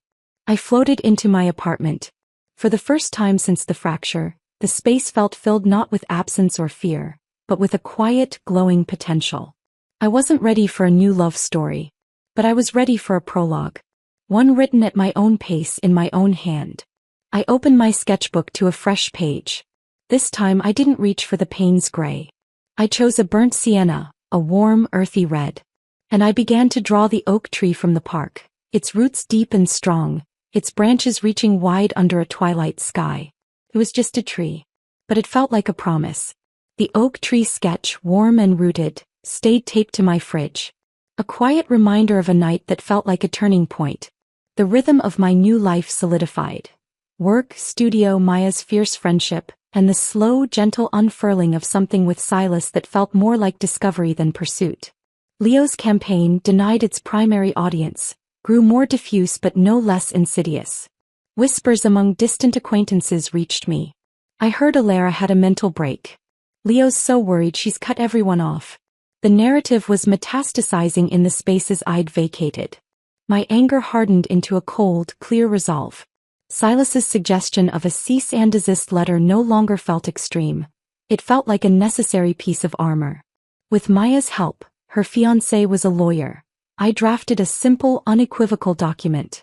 I floated into my apartment. For the first time since the fracture, the space felt filled not with absence or fear, but with a quiet, glowing potential. I wasn't ready for a new love story, but I was ready for a prologue. One written at my own pace in my own hand. I opened my sketchbook to a fresh page. This time I didn't reach for the Payne's gray. I chose a burnt sienna, a warm, earthy red. And I began to draw the oak tree from the park, its roots deep and strong, its branches reaching wide under a twilight sky. It was just a tree, but it felt like a promise. The oak tree sketch, warm and rooted, stayed taped to my fridge. A quiet reminder of a night that felt like a turning point. The rhythm of my new life solidified. Work, studio, Maya's fierce friendship, and the slow, gentle unfurling of something with Silas that felt more like discovery than pursuit. Leo's campaign, denied its primary audience, grew more diffuse but no less insidious. Whispers among distant acquaintances reached me. I heard Alara had a mental break. Leo's so worried she's cut everyone off. The narrative was metastasizing in the spaces I'd vacated. My anger hardened into a cold, clear resolve. Silas's suggestion of a cease and desist letter no longer felt extreme. It felt like a necessary piece of armor. With Maya's help, her fiancé was a lawyer. I drafted a simple, unequivocal document.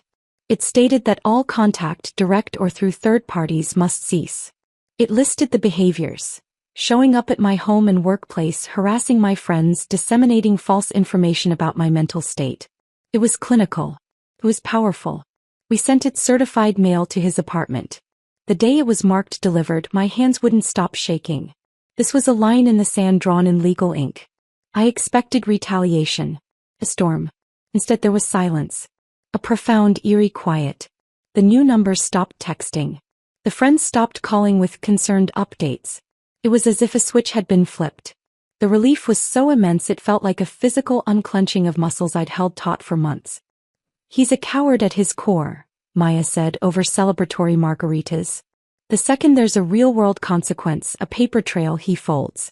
It stated that all contact, direct or through third parties, must cease. It listed the behaviors. Showing up at my home and workplace, harassing my friends, disseminating false information about my mental state. It was clinical. It was powerful. We sent it certified mail to his apartment. The day it was marked delivered, my hands wouldn't stop shaking. This was a line in the sand drawn in legal ink. I expected retaliation. A storm. Instead there was silence. A profound, eerie quiet. The new numbers stopped texting. The friends stopped calling with concerned updates. It was as if a switch had been flipped. The relief was so immense it felt like a physical unclenching of muscles I'd held taut for months. He's a coward at his core, Maya said over celebratory margaritas. The second there's a real-world consequence, a paper trail, he folds.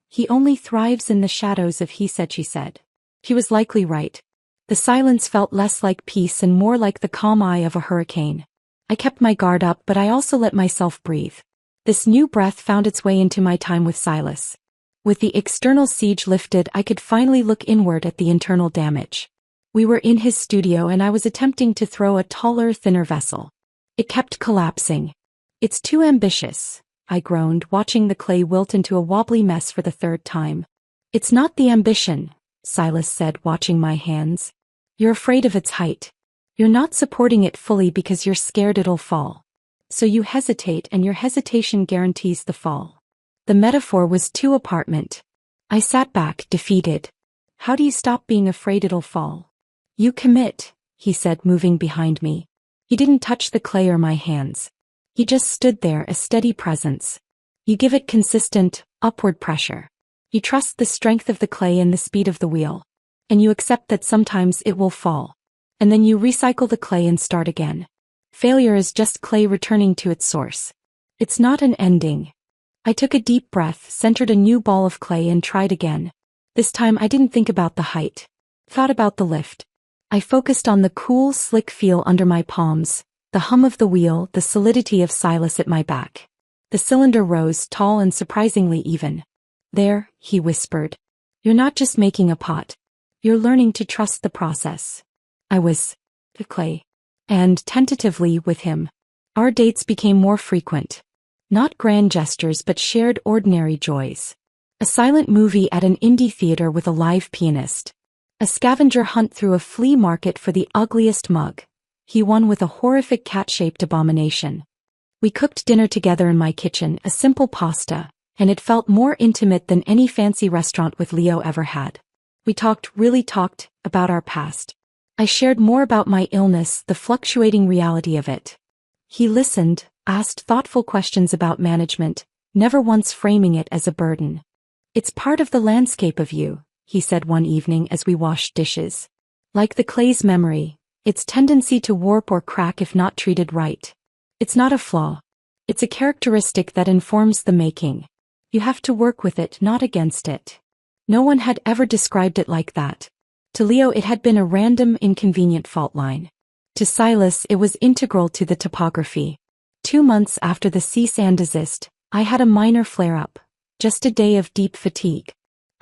He only thrives in the shadows of he said she said. He was likely right. The silence felt less like peace and more like the calm eye of a hurricane. I kept my guard up, but I also let myself breathe. This new breath found its way into my time with Silas. With the external siege lifted, I could finally look inward at the internal damage. We were in his studio and I was attempting to throw a taller, thinner vessel. It kept collapsing. It's too ambitious, I groaned, watching the clay wilt into a wobbly mess for the third time. It's not the ambition, Silas said, watching my hands. You're afraid of its height. You're not supporting it fully because you're scared it'll fall. So you hesitate, and your hesitation guarantees the fall. The metaphor was too apartment. I sat back, defeated. How do you stop being afraid it'll fall? You commit, he said, moving behind me. He didn't touch the clay or my hands. He just stood there, a steady presence. You give it consistent, upward pressure. You trust the strength of the clay and the speed of the wheel. And you accept that sometimes it will fall. And then you recycle the clay and start again. Failure is just clay returning to its source. It's not an ending. I took a deep breath, centered a new ball of clay and tried again. This time I didn't think about the height. Thought about the lift. I focused on the cool, slick feel under my palms, the hum of the wheel, the solidity of Silas at my back. The cylinder rose, tall and surprisingly even. There, he whispered. You're not just making a pot. You're learning to trust the process. I was the clay. And tentatively with him. Our dates became more frequent. Not grand gestures but shared ordinary joys. A silent movie at an indie theater with a live pianist. A scavenger hunt through a flea market for the ugliest mug. He won with a horrific cat-shaped abomination. We cooked dinner together in my kitchen, a simple pasta, and it felt more intimate than any fancy restaurant with Leo ever had. We really talked, about our past. I shared more about my illness, the fluctuating reality of it. He listened, asked thoughtful questions about management, never once framing it as a burden. It's part of the landscape of you, he said one evening as we washed dishes. Like the clay's memory, its tendency to warp or crack if not treated right. It's not a flaw. It's a characteristic that informs the making. You have to work with it, not against it. No one had ever described it like that. To Leo it had been a random, inconvenient fault line. To Silas it was integral to the topography. 2 months after the cease and desist, I had a minor flare-up. Just a day of deep fatigue.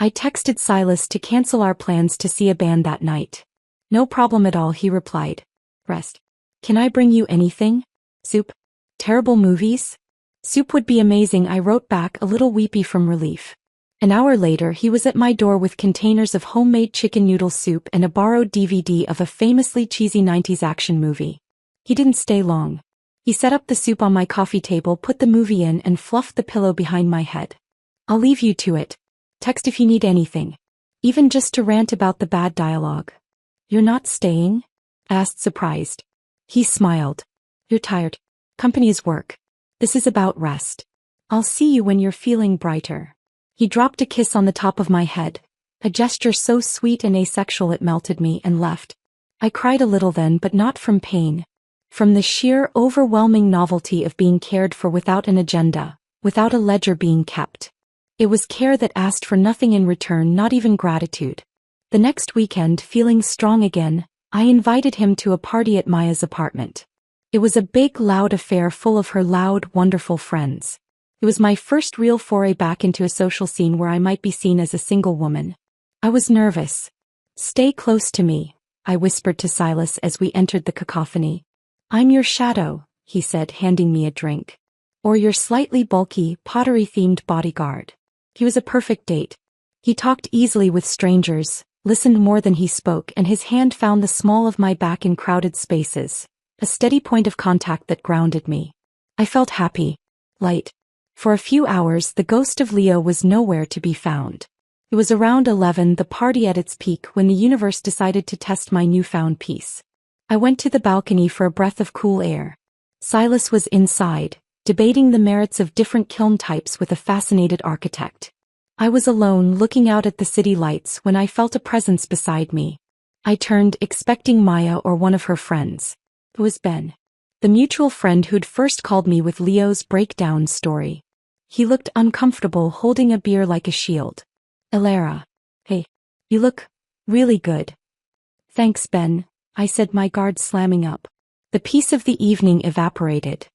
I texted Silas to cancel our plans to see a band that night. No problem at all, he replied. Rest. Can I bring you anything? Soup? Terrible movies? Soup would be amazing, I wrote back, a little weepy from relief. An hour later he was at my door with containers of homemade chicken noodle soup and a borrowed DVD of a famously cheesy 90s action movie. He didn't stay long. He set up the soup on my coffee table, put the movie in, and fluffed the pillow behind my head. I'll leave you to it. Text if you need anything. Even just to rant about the bad dialogue. You're not staying? Asked, surprised. He smiled. You're tired. Company is work. This is about rest. I'll see you when you're feeling brighter. He dropped a kiss on the top of my head, a gesture so sweet and asexual it melted me, and left. I cried a little then, but not from pain. From the sheer, overwhelming novelty of being cared for without an agenda, without a ledger being kept. It was care that asked for nothing in return, not even gratitude. The next weekend, feeling strong again, I invited him to a party at Maya's apartment. It was a big, loud affair full of her loud, wonderful friends. It was my first real foray back into a social scene where I might be seen as a single woman. I was nervous. Stay close to me, I whispered to Silas as we entered the cacophony. I'm your shadow, he said, handing me a drink. Or your slightly bulky, pottery-themed bodyguard. He was a perfect date. He talked easily with strangers, listened more than he spoke, and his hand found the small of my back in crowded spaces, a steady point of contact that grounded me. I felt happy, light. For a few hours the ghost of Leo was nowhere to be found. It was around 11, the party at its peak, when the universe decided to test my newfound peace. I went to the balcony for a breath of cool air. Silas was inside, debating the merits of different kiln types with a fascinated architect. I was alone, looking out at the city lights, when I felt a presence beside me. I turned, expecting Maya or one of her friends. It was Ben, the mutual friend who'd first called me with Leo's breakdown story. He looked uncomfortable, holding a beer like a shield. Elara. Hey, you look really good. Thanks, Ben, I said, my guard slamming up. The peace of the evening evaporated.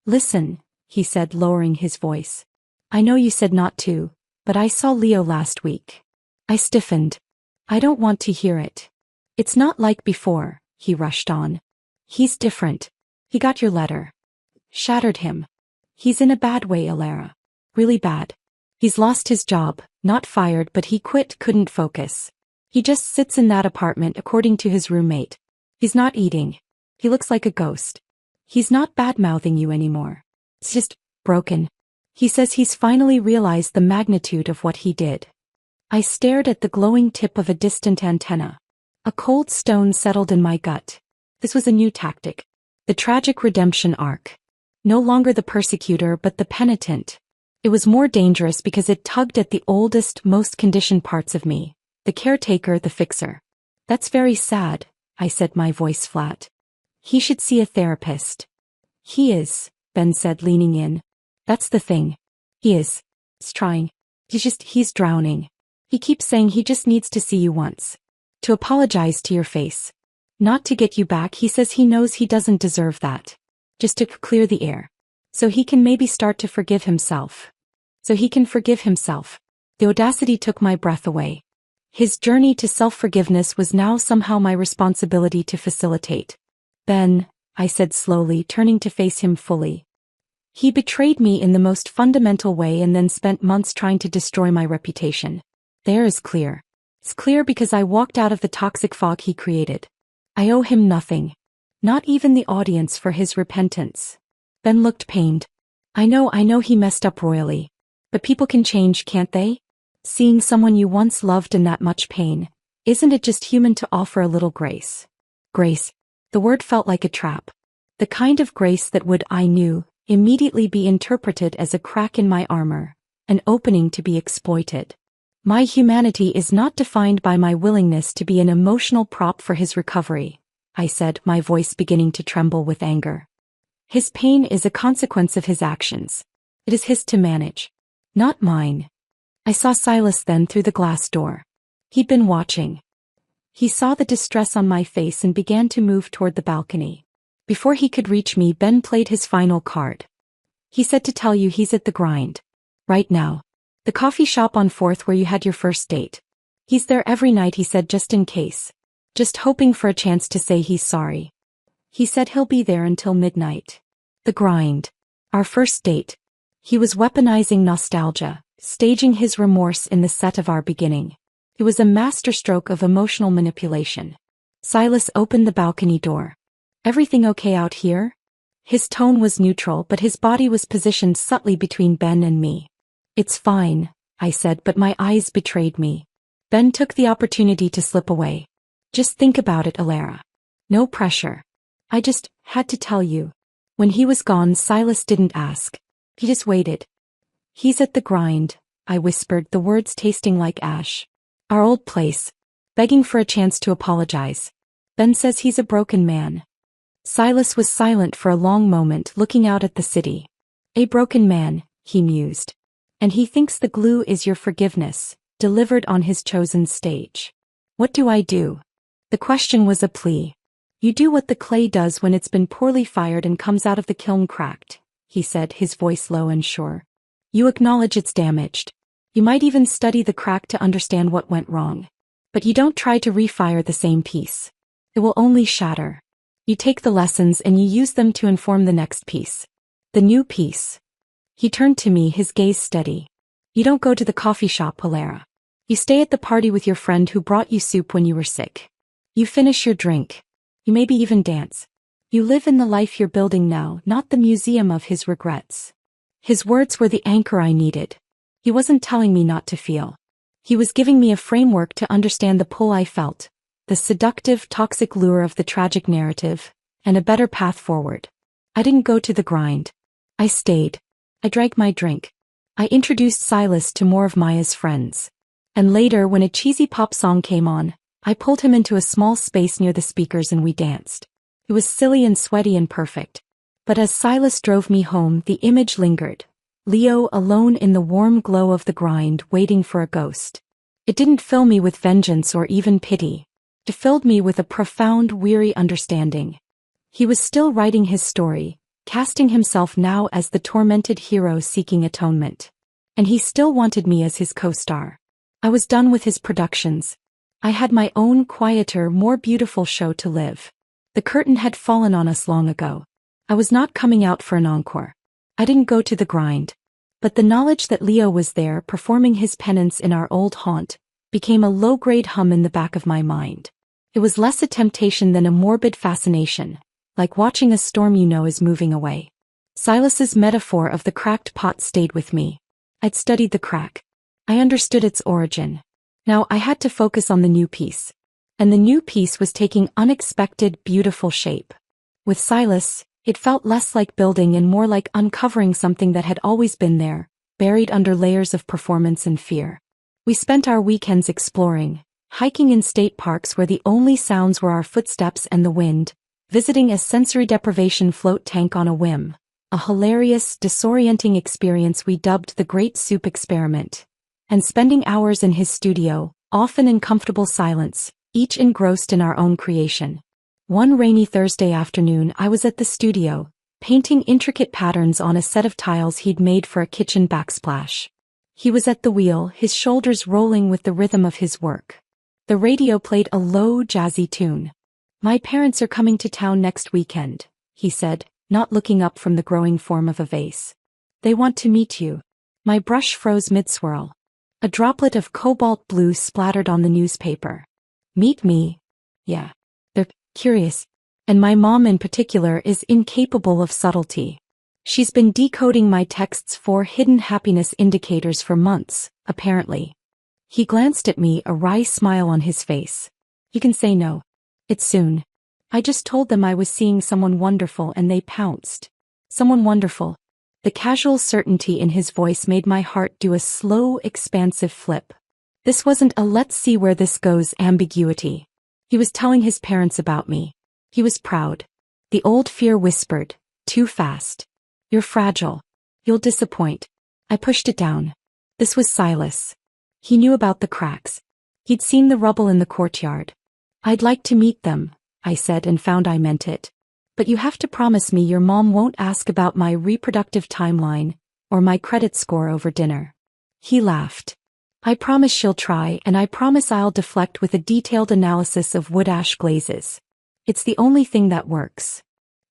Listen, he said, lowering his voice. I know you said not to, but I saw Leo last week. I stiffened. I don't want to hear it. It's not like before, he rushed on. He's different. He got your letter. Shattered him. He's in a bad way, Elara. Really bad. He's lost his job, not fired, but he quit, couldn't focus. He just sits in that apartment according to his roommate. He's not eating. He looks like a ghost. He's not bad-mouthing you anymore. It's just broken. He says he's finally realized the magnitude of what he did. I stared at the glowing tip of a distant antenna. A cold stone settled in my gut. This was a new tactic. The tragic redemption arc. No longer the persecutor but the penitent. It was more dangerous because it tugged at the oldest, most conditioned parts of me. The caretaker, the fixer. That's very sad, I said, my voice flat. He should see a therapist. He is, Ben said, leaning in. That's the thing. He is. He's trying. He's drowning. He keeps saying he just needs to see you once. To apologize to your face. Not to get you back, he says he knows he doesn't deserve that. Just to clear the air. So he can maybe start to forgive himself. The audacity took my breath away. His journey to self-forgiveness was now somehow my responsibility to facilitate. Ben, I said slowly, turning to face him fully. He betrayed me in the most fundamental way and then spent months trying to destroy my reputation. There is clear. It's clear because I walked out of the toxic fog he created. I owe him nothing. Not even the audience for his repentance. Ben looked pained. I know he messed up royally. But people can change, can't they? Seeing someone you once loved in that much pain, isn't it just human to offer a little grace? Grace. The word felt like a trap. The kind of grace that would, I knew, immediately be interpreted as a crack in my armor, an opening to be exploited. My humanity is not defined by my willingness to be an emotional prop for his recovery, I said, my voice beginning to tremble with anger. His pain is a consequence of his actions. It is his to manage. Not mine. I saw Silas then through the glass door. He'd been watching. He saw the distress on my face and began to move toward the balcony. Before he could reach me, Ben played his final card. He said to tell you he's at the grind. Right now. The coffee shop on 4th where you had your first date. He's there every night, he said, just in case. Just hoping for a chance to say he's sorry. He said he'll be there until midnight. The grind. Our first date. He was weaponizing nostalgia, staging his remorse in the set of our beginning. It was a masterstroke of emotional manipulation. Silas opened the balcony door. Everything okay out here? His tone was neutral, but his body was positioned subtly between Ben and me. It's fine, I said, but my eyes betrayed me. Ben took the opportunity to slip away. Just think about it, Alara. No pressure. I just had to tell you. When he was gone, Silas didn't ask. He just waited. He's at the grind, I whispered, the words tasting like ash. Our old place. Begging for a chance to apologize. Ben says he's a broken man. Silas was silent for a long moment, looking out at the city. A broken man, he mused. And he thinks the glue is your forgiveness, delivered on his chosen stage. What do I do? The question was a plea. You do what the clay does when it's been poorly fired and comes out of the kiln cracked, he said, his voice low and sure. You acknowledge it's damaged. You might even study the crack to understand what went wrong. But you don't try to refire the same piece. It will only shatter. You take the lessons and you use them to inform the next piece. The new piece. He turned to me, his gaze steady. You don't go to the coffee shop, Alara. You stay at the party with your friend who brought you soup when you were sick. You finish your drink. You maybe even dance. You live in the life you're building now, not the museum of his regrets. His words were the anchor I needed. He wasn't telling me not to feel. He was giving me a framework to understand the pull I felt, the seductive, toxic lure of the tragic narrative, and a better path forward. I didn't go to the grind. I stayed. I drank my drink. I introduced Silas to more of Maya's friends. And later, when a cheesy pop song came on, I pulled him into a small space near the speakers and we danced. It was silly and sweaty and perfect. But as Silas drove me home, the image lingered. Leo alone in the warm glow of the grind, waiting for a ghost. It didn't fill me with vengeance or even pity. It filled me with a profound, weary understanding. He was still writing his story, casting himself now as the tormented hero seeking atonement. And he still wanted me as his co-star. I was done with his productions. I had my own quieter, more beautiful show to live. The curtain had fallen on us long ago. I was not coming out for an encore. I didn't go to the grind. But the knowledge that Leo was there performing his penance in our old haunt became a low-grade hum in the back of my mind. It was less a temptation than a morbid fascination, like watching a storm you know is moving away. Silas's metaphor of the cracked pot stayed with me. I'd studied the crack. I understood its origin. Now I had to focus on the new piece. And the new piece was taking unexpected, beautiful shape. With Silas, it felt less like building and more like uncovering something that had always been there, buried under layers of performance and fear. We spent our weekends exploring, hiking in state parks where the only sounds were our footsteps and the wind, visiting a sensory deprivation float tank on a whim, a hilarious, disorienting experience we dubbed the Great Soup Experiment, and spending hours in his studio, often in comfortable silence, each engrossed in our own creation. One rainy Thursday afternoon, I was at the studio, painting intricate patterns on a set of tiles he'd made for a kitchen backsplash. He was at the wheel, his shoulders rolling with the rhythm of his work. The radio played a low, jazzy tune. My parents are coming to town next weekend, he said, not looking up from the growing form of a vase. They want to meet you. My brush froze mid-swirl. A droplet of cobalt blue splattered on the newspaper. Meet me? Yeah. They're curious. And my mom in particular is incapable of subtlety. She's been decoding my texts for hidden happiness indicators for months, apparently. He glanced at me, a wry smile on his face. You can say no. It's soon. I just told them I was seeing someone wonderful and they pounced. Someone wonderful. The casual certainty in his voice made my heart do a slow, expansive flip. This wasn't a let's see where this goes ambiguity. He was telling his parents about me. He was proud. The old fear whispered, too fast. You're fragile. You'll disappoint. I pushed it down. This was Silas. He knew about the cracks. He'd seen the rubble in the courtyard. I'd like to meet them, I said, and found I meant it. But you have to promise me your mom won't ask about my reproductive timeline or my credit score over dinner. He laughed. I promise she'll try, and I promise I'll deflect with a detailed analysis of wood ash glazes. It's the only thing that works.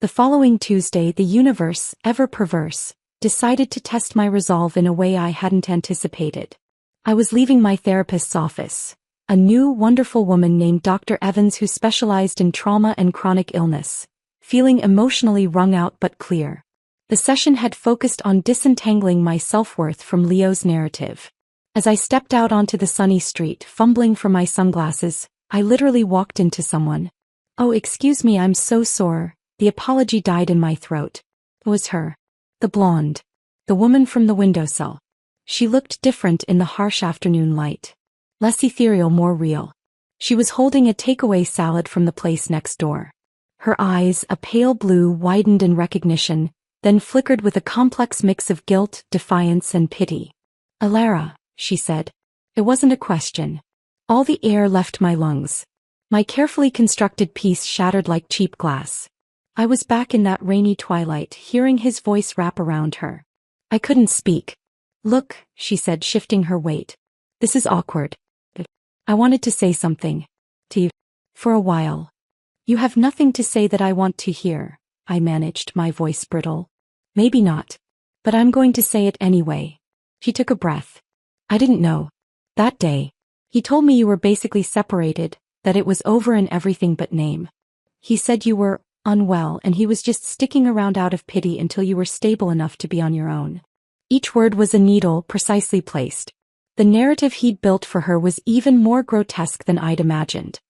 The following Tuesday, the universe, ever perverse, decided to test my resolve in a way I hadn't anticipated. I was leaving my therapist's office. A new, wonderful woman named Dr. Evans who specialized in trauma and chronic illness, feeling emotionally wrung out but clear. The session had focused on disentangling my self-worth from Leo's narrative. As I stepped out onto the sunny street, fumbling for my sunglasses, I literally walked into someone. "Oh, excuse me, I'm so sore." The apology died in my throat. It was her. The blonde. The woman from the windowsill. She looked different in the harsh afternoon light. Less ethereal, more real. She was holding a takeaway salad from the place next door. Her eyes, a pale blue, widened in recognition, then flickered with a complex mix of guilt, defiance, and pity. "Alara," she said. It wasn't a question. All the air left my lungs. My carefully constructed piece shattered like cheap glass. I was back in that rainy twilight, hearing his voice wrap around her. I couldn't speak. "Look," she said, shifting her weight. "This is awkward. I wanted to say something. To you. For a while. You have nothing to say that I want to hear," I managed, my voice brittle. "Maybe not. But I'm going to say it anyway." She took a breath. "I didn't know. That day. He told me you were basically separated, that it was over and everything but name. He said you were unwell and he was just sticking around out of pity until you were stable enough to be on your own." Each word was a needle precisely placed. The narrative he'd built for her was even more grotesque than I'd imagined.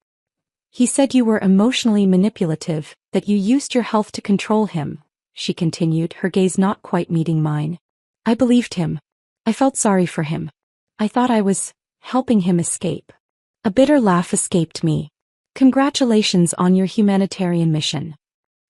"He said you were emotionally manipulative, that you used your health to control him," she continued, her gaze not quite meeting mine. I believed him. I felt sorry for him. I thought I was helping him escape. A bitter laugh escaped me. "Congratulations on your humanitarian mission."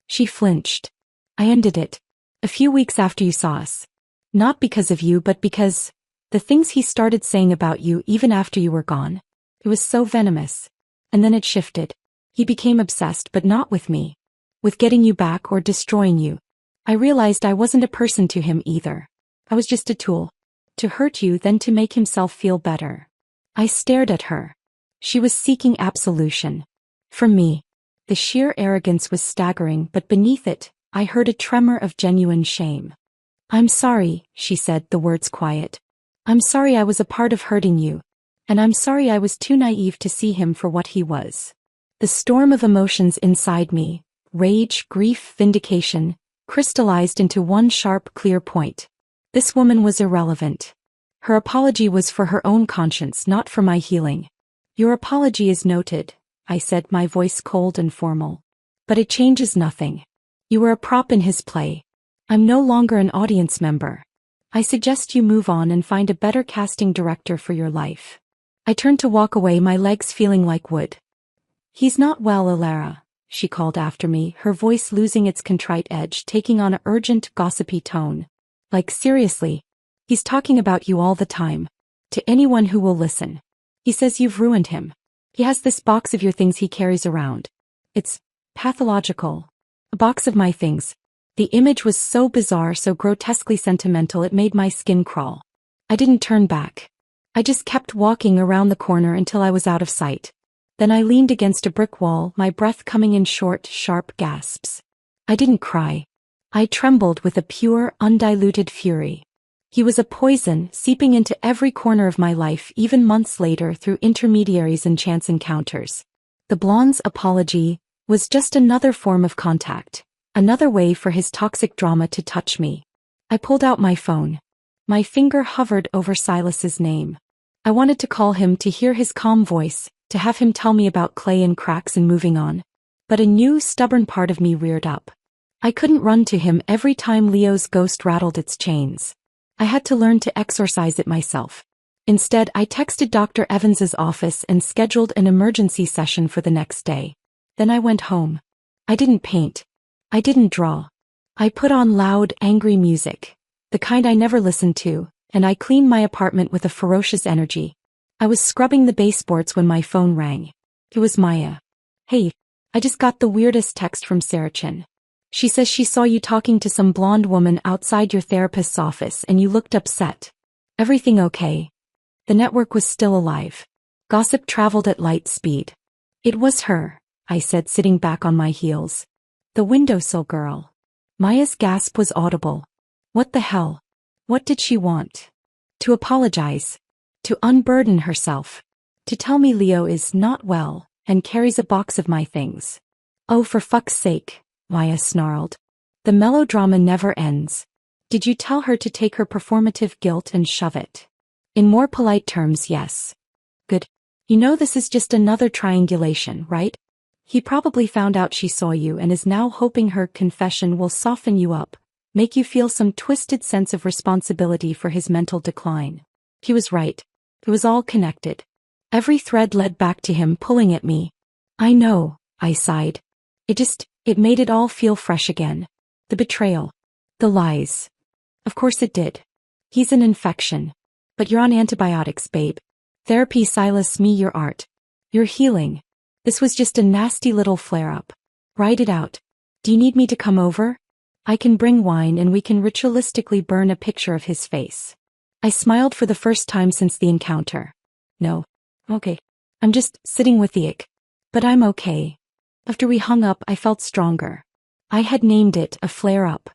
She flinched. "I ended it. A few weeks after you saw us. Not because of you, but because the things he started saying about you even after you were gone. It was so venomous. And then it shifted. He became obsessed, but not with me. With getting you back or destroying you. I realized I wasn't a person to him either. I was just a tool. To hurt you, then to make himself feel better." I stared at her. She was seeking absolution. From me. The sheer arrogance was staggering, but beneath it, I heard a tremor of genuine shame. "I'm sorry," she said, the words quiet. "I'm sorry I was a part of hurting you. And I'm sorry I was too naive to see him for what he was." The storm of emotions inside me, rage, grief, vindication, crystallized into one sharp, clear point. This woman was irrelevant. Her apology was for her own conscience, not for my healing. "Your apology is noted," I said, my voice cold and formal. "But it changes nothing. You were a prop in his play. I'm no longer an audience member. I suggest you move on and find a better casting director for your life." I turned to walk away, my legs feeling like wood. "He's not well, Alara," she called after me, her voice losing its contrite edge, taking on an urgent, gossipy tone. "Like, seriously. He's talking about you all the time. To anyone who will listen. He says you've ruined him. He has this box of your things he carries around. It's pathological. A box of my things." The image was so bizarre, so grotesquely sentimental, it made my skin crawl. I didn't turn back. I just kept walking around the corner until I was out of sight. Then I leaned against a brick wall, my breath coming in short, sharp gasps. I didn't cry. I trembled with a pure, undiluted fury. He was a poison, seeping into every corner of my life, even months later, through intermediaries and chance encounters. The blonde's apology was just another form of contact. Another way for his toxic drama to touch me. I pulled out my phone. My finger hovered over Silas's name. I wanted to call him, to hear his calm voice, to have him tell me about clay and cracks and moving on. But a new, stubborn part of me reared up. I couldn't run to him every time Leo's ghost rattled its chains. I had to learn to exorcise it myself. Instead, I texted Dr. Evans's office and scheduled an emergency session for the next day. Then I went home. I didn't paint. I didn't draw. I put on loud, angry music, the kind I never listened to, and I cleaned my apartment with a ferocious energy. I was scrubbing the baseboards when my phone rang. It was Maya. "Hey, I just got the weirdest text from Sarachin. She says she saw you talking to some blonde woman outside your therapist's office and you looked upset." Everything okay? The network was still alive. Gossip traveled at light speed. It was her, I said, sitting back on my heels. The windowsill girl. Maya's gasp was audible. What the hell? What did she want? To apologize. To unburden herself. To tell me Leo is not well and carries a box of my things. Oh, for fuck's sake, Maya snarled. The melodrama never ends. Did you tell her to take her performative guilt and shove it? In more polite terms, yes. Good. You know this is just another triangulation, right? He probably found out she saw you and is now hoping her confession will soften you up, make you feel some twisted sense of responsibility for his mental decline. He was right. It was all connected. Every thread led back to him pulling at me. I know, I sighed. It made it all feel fresh again. The betrayal. The lies. Of course it did. He's an infection. But you're on antibiotics, babe. Therapy, Silas, me, your art. You're healing. This was just a nasty little flare-up. Write it out. Do you need me to come over? I can bring wine and we can ritualistically burn a picture of his face. I smiled for the first time since the encounter. No. Okay. I'm just sitting with the ick. But I'm okay. After we hung up, I felt stronger. I had named it a flare-up.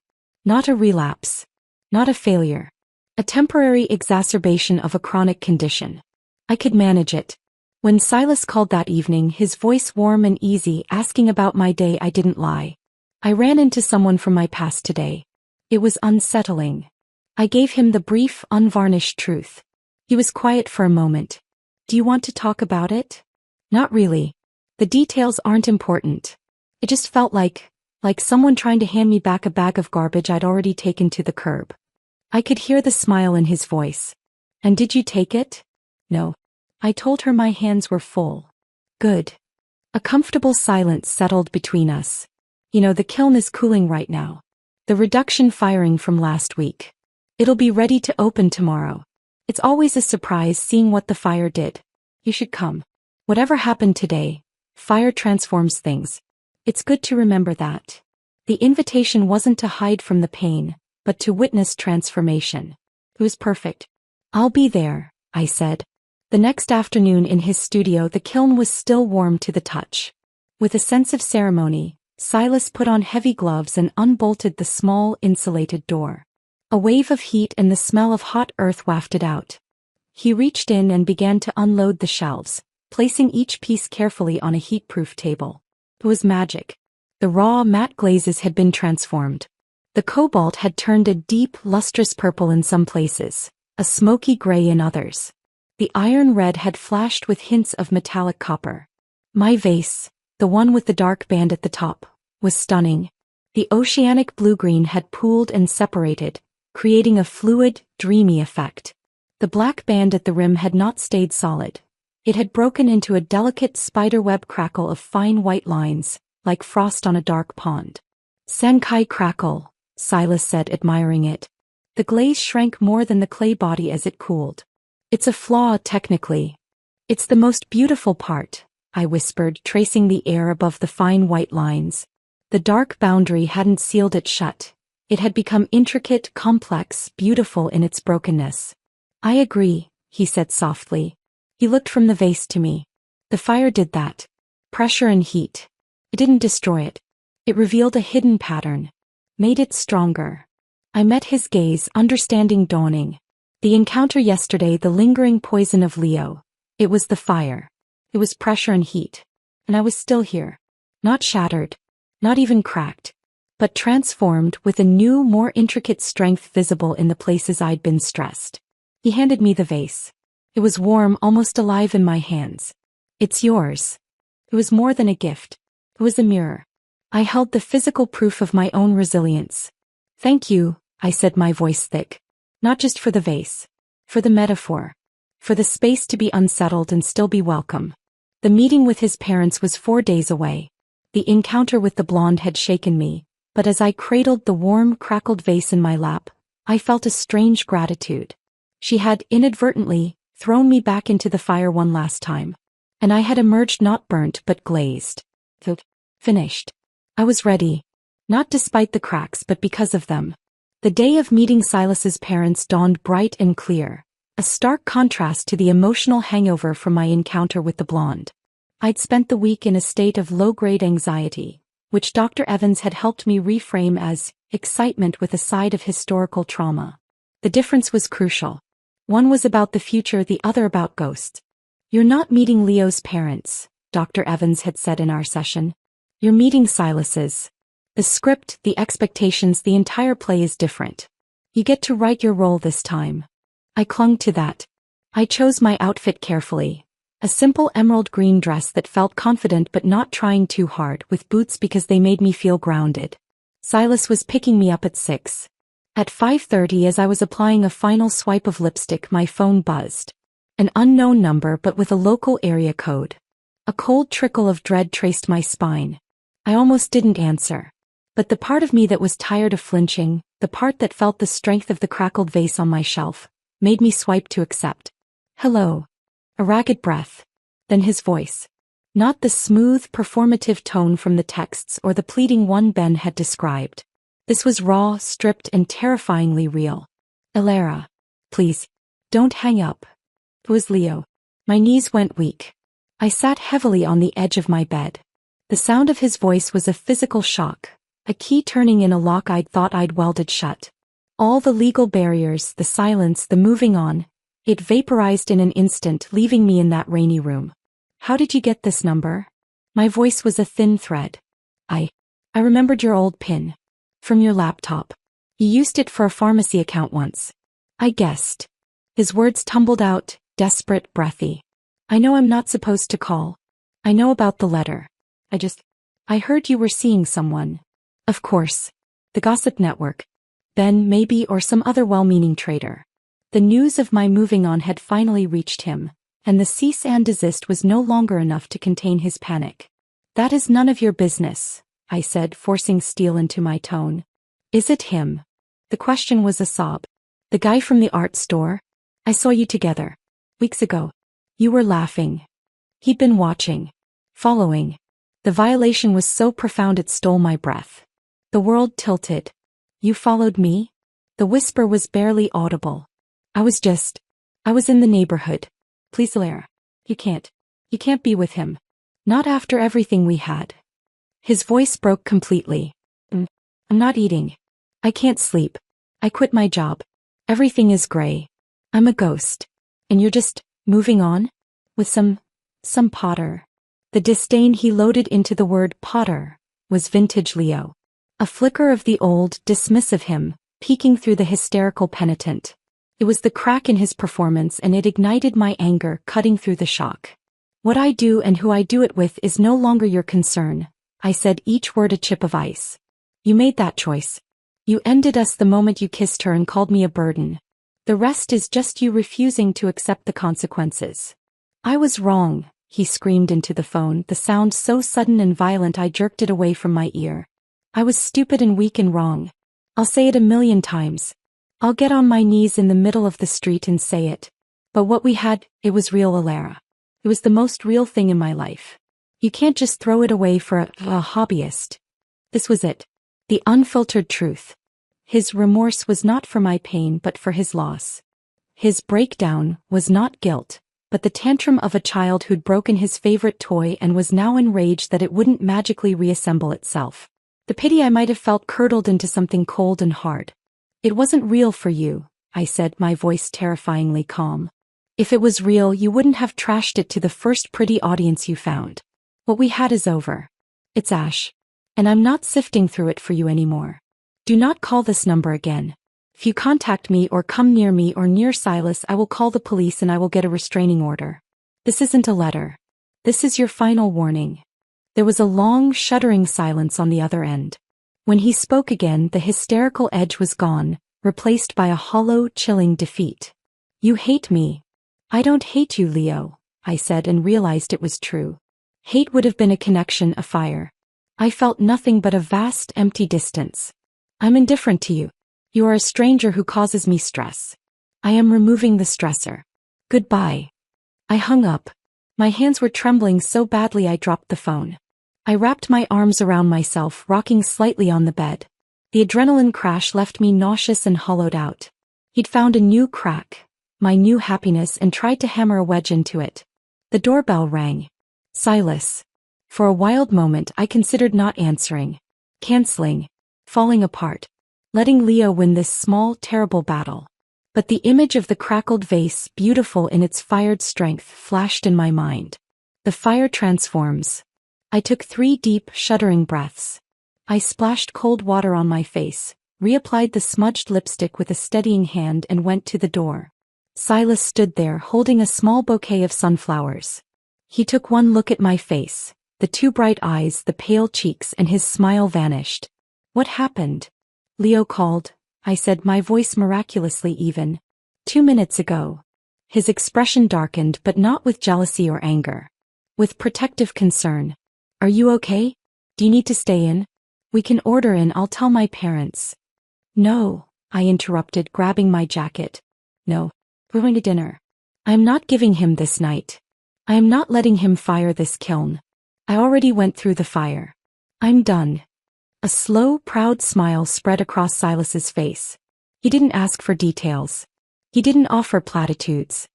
Not a relapse. Not a failure. A temporary exacerbation of a chronic condition. I could manage it. When Silas called that evening, his voice warm and easy, asking about my day, I didn't lie. I ran into someone from my past today. It was unsettling. I gave him the brief, unvarnished truth. He was quiet for a moment. Do you want to talk about it? Not really. The details aren't important. It just felt like someone trying to hand me back a bag of garbage I'd already taken to the curb. I could hear the smile in his voice. And did you take it? No. I told her my hands were full. Good. A comfortable silence settled between us. You know, the kiln is cooling right now. The reduction firing from last week. It'll be ready to open tomorrow. It's always a surprise seeing what the fire did. You should come. Whatever happened today, fire transforms things. It's good to remember that. The invitation wasn't to hide from the pain, but to witness transformation. It was perfect. I'll be there, I said. The next afternoon in his studio, the kiln was still warm to the touch. With a sense of ceremony, Silas put on heavy gloves and unbolted the small, insulated door. A wave of heat and the smell of hot earth wafted out. He reached in and began to unload the shelves, placing each piece carefully on a heat-proof table. It was magic. The raw, matte glazes had been transformed. The cobalt had turned a deep, lustrous purple in some places, a smoky gray in others. The iron red had flashed with hints of metallic copper. My vase, the one with the dark band at the top, was stunning. The oceanic blue-green had pooled and separated, creating a fluid, dreamy effect. The black band at the rim had not stayed solid. It had broken into a delicate spiderweb crackle of fine white lines, like frost on a dark pond. Sankai crackle, Silas said, admiring it. The glaze shrank more than the clay body as it cooled. It's a flaw, technically. It's the most beautiful part, I whispered, tracing the air above the fine white lines. The dark boundary hadn't sealed it shut. It had become intricate, complex, beautiful in its brokenness. I agree, he said softly. He looked from the vase to me. The fire did that. Pressure and heat. It didn't destroy it. It revealed a hidden pattern. Made it stronger. I met his gaze, understanding dawning. The encounter yesterday, the lingering poison of Leo. It was the fire. It was pressure and heat. And I was still here. Not shattered. Not even cracked. But transformed with a new, more intricate strength visible in the places I'd been stressed. He handed me the vase. It was warm, almost alive in my hands. It's yours. It was more than a gift. It was a mirror. I held the physical proof of my own resilience. Thank you, I said, my voice thick. Not just for the vase. For the metaphor. For the space to be unsettled and still be welcome. The meeting with his parents was 4 days away. The encounter with the blonde had shaken me, but as I cradled the warm, crackled vase in my lap, I felt a strange gratitude. She had, inadvertently, thrown me back into the fire one last time. And I had emerged not burnt but glazed. Finished. I was ready. Not despite the cracks but because of them. The day of meeting Silas's parents dawned bright and clear. a stark contrast to the emotional hangover from my encounter with the blonde. I'd spent the week in a state of low-grade anxiety, which Dr. Evans had helped me reframe as excitement with a side of historical trauma. The difference was crucial. One was about the future, the other about ghosts. "You're not meeting Leo's parents," Dr. Evans had said in our session. "You're meeting Silas's. The script, the expectations, the entire play is different. You get to write your role this time." I clung to that. I chose my outfit carefully. A simple emerald green dress that felt confident but not trying too hard, with boots because they made me feel grounded. Silas was picking me up at 6. At 5:30, as I was applying a final swipe of lipstick, my phone buzzed. An unknown number, but with a local area code. A cold trickle of dread traced my spine. I almost didn't answer. But the part of me that was tired of flinching, the part that felt the strength of the crackled vase on my shelf, made me swipe to accept. "Hello." A ragged breath. Then his voice. Not the smooth, performative tone from the texts or the pleading one Ben had described. This was raw, stripped, and terrifyingly real. "Elara. Please. Don't hang up." It was Leo. My knees went weak. I sat heavily on the edge of my bed. The sound of his voice was a physical shock, a key turning in a lock I'd thought I'd welded shut. All the legal barriers, the silence, the moving on, it vaporized in an instant, leaving me in that rainy room. "How did you get this number?" My voice was a thin thread. I remembered your old PIN. From your laptop. You used it for a pharmacy account once." I guessed. His words tumbled out, desperate, breathy. "I know I'm not supposed to call. I know about the letter. I heard you were seeing someone." "Of course. The gossip network. Ben, maybe, or some other well-meaning traitor." The news of my moving on had finally reached him, and the cease and desist was no longer enough to contain his panic. "That is none of your business," I said, forcing steel into my tone. "Is it him?" The question was a sob. "The guy from the art store? I saw you together. Weeks ago. You were laughing. He'd been watching. Following." The violation was so profound it stole my breath. The world tilted. "You followed me?" The whisper was barely audible. I was in the neighborhood. "Please, Lara. You can't be with him. Not after everything we had." His voice broke completely. I'm not eating. I can't sleep. I quit my job. Everything is gray. I'm a ghost. And you're just moving on? With some Potter." The disdain he loaded into the word Potter was vintage Leo. A flicker of the old, dismissive him, peeking through the hysterical penitent. It was the crack in his performance, and it ignited my anger, cutting through the shock. "What I do and who I do it with is no longer your concern," I said, each word a chip of ice. "You made that choice. You ended us the moment you kissed her and called me a burden. The rest is just you refusing to accept the consequences." "I was wrong," he screamed into the phone, the sound so sudden and violent I jerked it away from my ear. "I was stupid and weak and wrong. I'll say it 1,000,000 times. I'll get on my knees in the middle of the street and say it. But what we had, it was real, Alara. It was the most real thing in my life. You can't just throw it away for a hobbyist. This was it. The unfiltered truth." His remorse was not for my pain but for his loss. His breakdown was not guilt, but the tantrum of a child who'd broken his favorite toy and was now enraged that it wouldn't magically reassemble itself. The pity I might have felt curdled into something cold and hard. "It wasn't real for you," I said, my voice terrifyingly calm. "If it was real, you wouldn't have trashed it to the first pretty audience you found. What we had is over. It's ash. And I'm not sifting through it for you anymore. Do not call this number again. If you contact me or come near me or near Silas, I will call the police and I will get a restraining order. This isn't a letter. This is your final warning." There was a long, shuddering silence on the other end. When he spoke again, the hysterical edge was gone, replaced by a hollow, chilling defeat. "You hate me." "I don't hate you, Leo," I said, and realized it was true. Hate would have been a connection, a fire. I felt nothing but a vast, empty distance. "I'm indifferent to you. You are a stranger who causes me stress. I am removing the stressor. Goodbye." I hung up. My hands were trembling so badly I dropped the phone. I wrapped my arms around myself, rocking slightly on the bed. The adrenaline crash left me nauseous and hollowed out. He'd found a new crack, my new happiness, and tried to hammer a wedge into it. The doorbell rang. Silas. For a wild moment I considered not answering. Canceling. Falling apart. Letting Leo win this small, terrible battle. But the image of the crackled vase, beautiful in its fired strength, flashed in my mind. The fire transforms. I took 3 deep, shuddering breaths. I splashed cold water on my face, reapplied the smudged lipstick with a steadying hand, and went to the door. Silas stood there holding a small bouquet of sunflowers. He took one look at my face, the 2 bright eyes, the pale cheeks, and his smile vanished. What happened? Leo called, I said, my voice miraculously even. 2 minutes ago. His expression darkened, but not with jealousy or anger. With protective concern. Are you okay? Do you need to stay in? We can order in, I'll tell my parents. No, I interrupted, grabbing my jacket. No, we're going to dinner. I am not giving him this night. I am not letting him fire this kiln. I already went through the fire. I'm done. A slow, proud smile spread across Silas's face. He didn't ask for details. He didn't offer platitudes.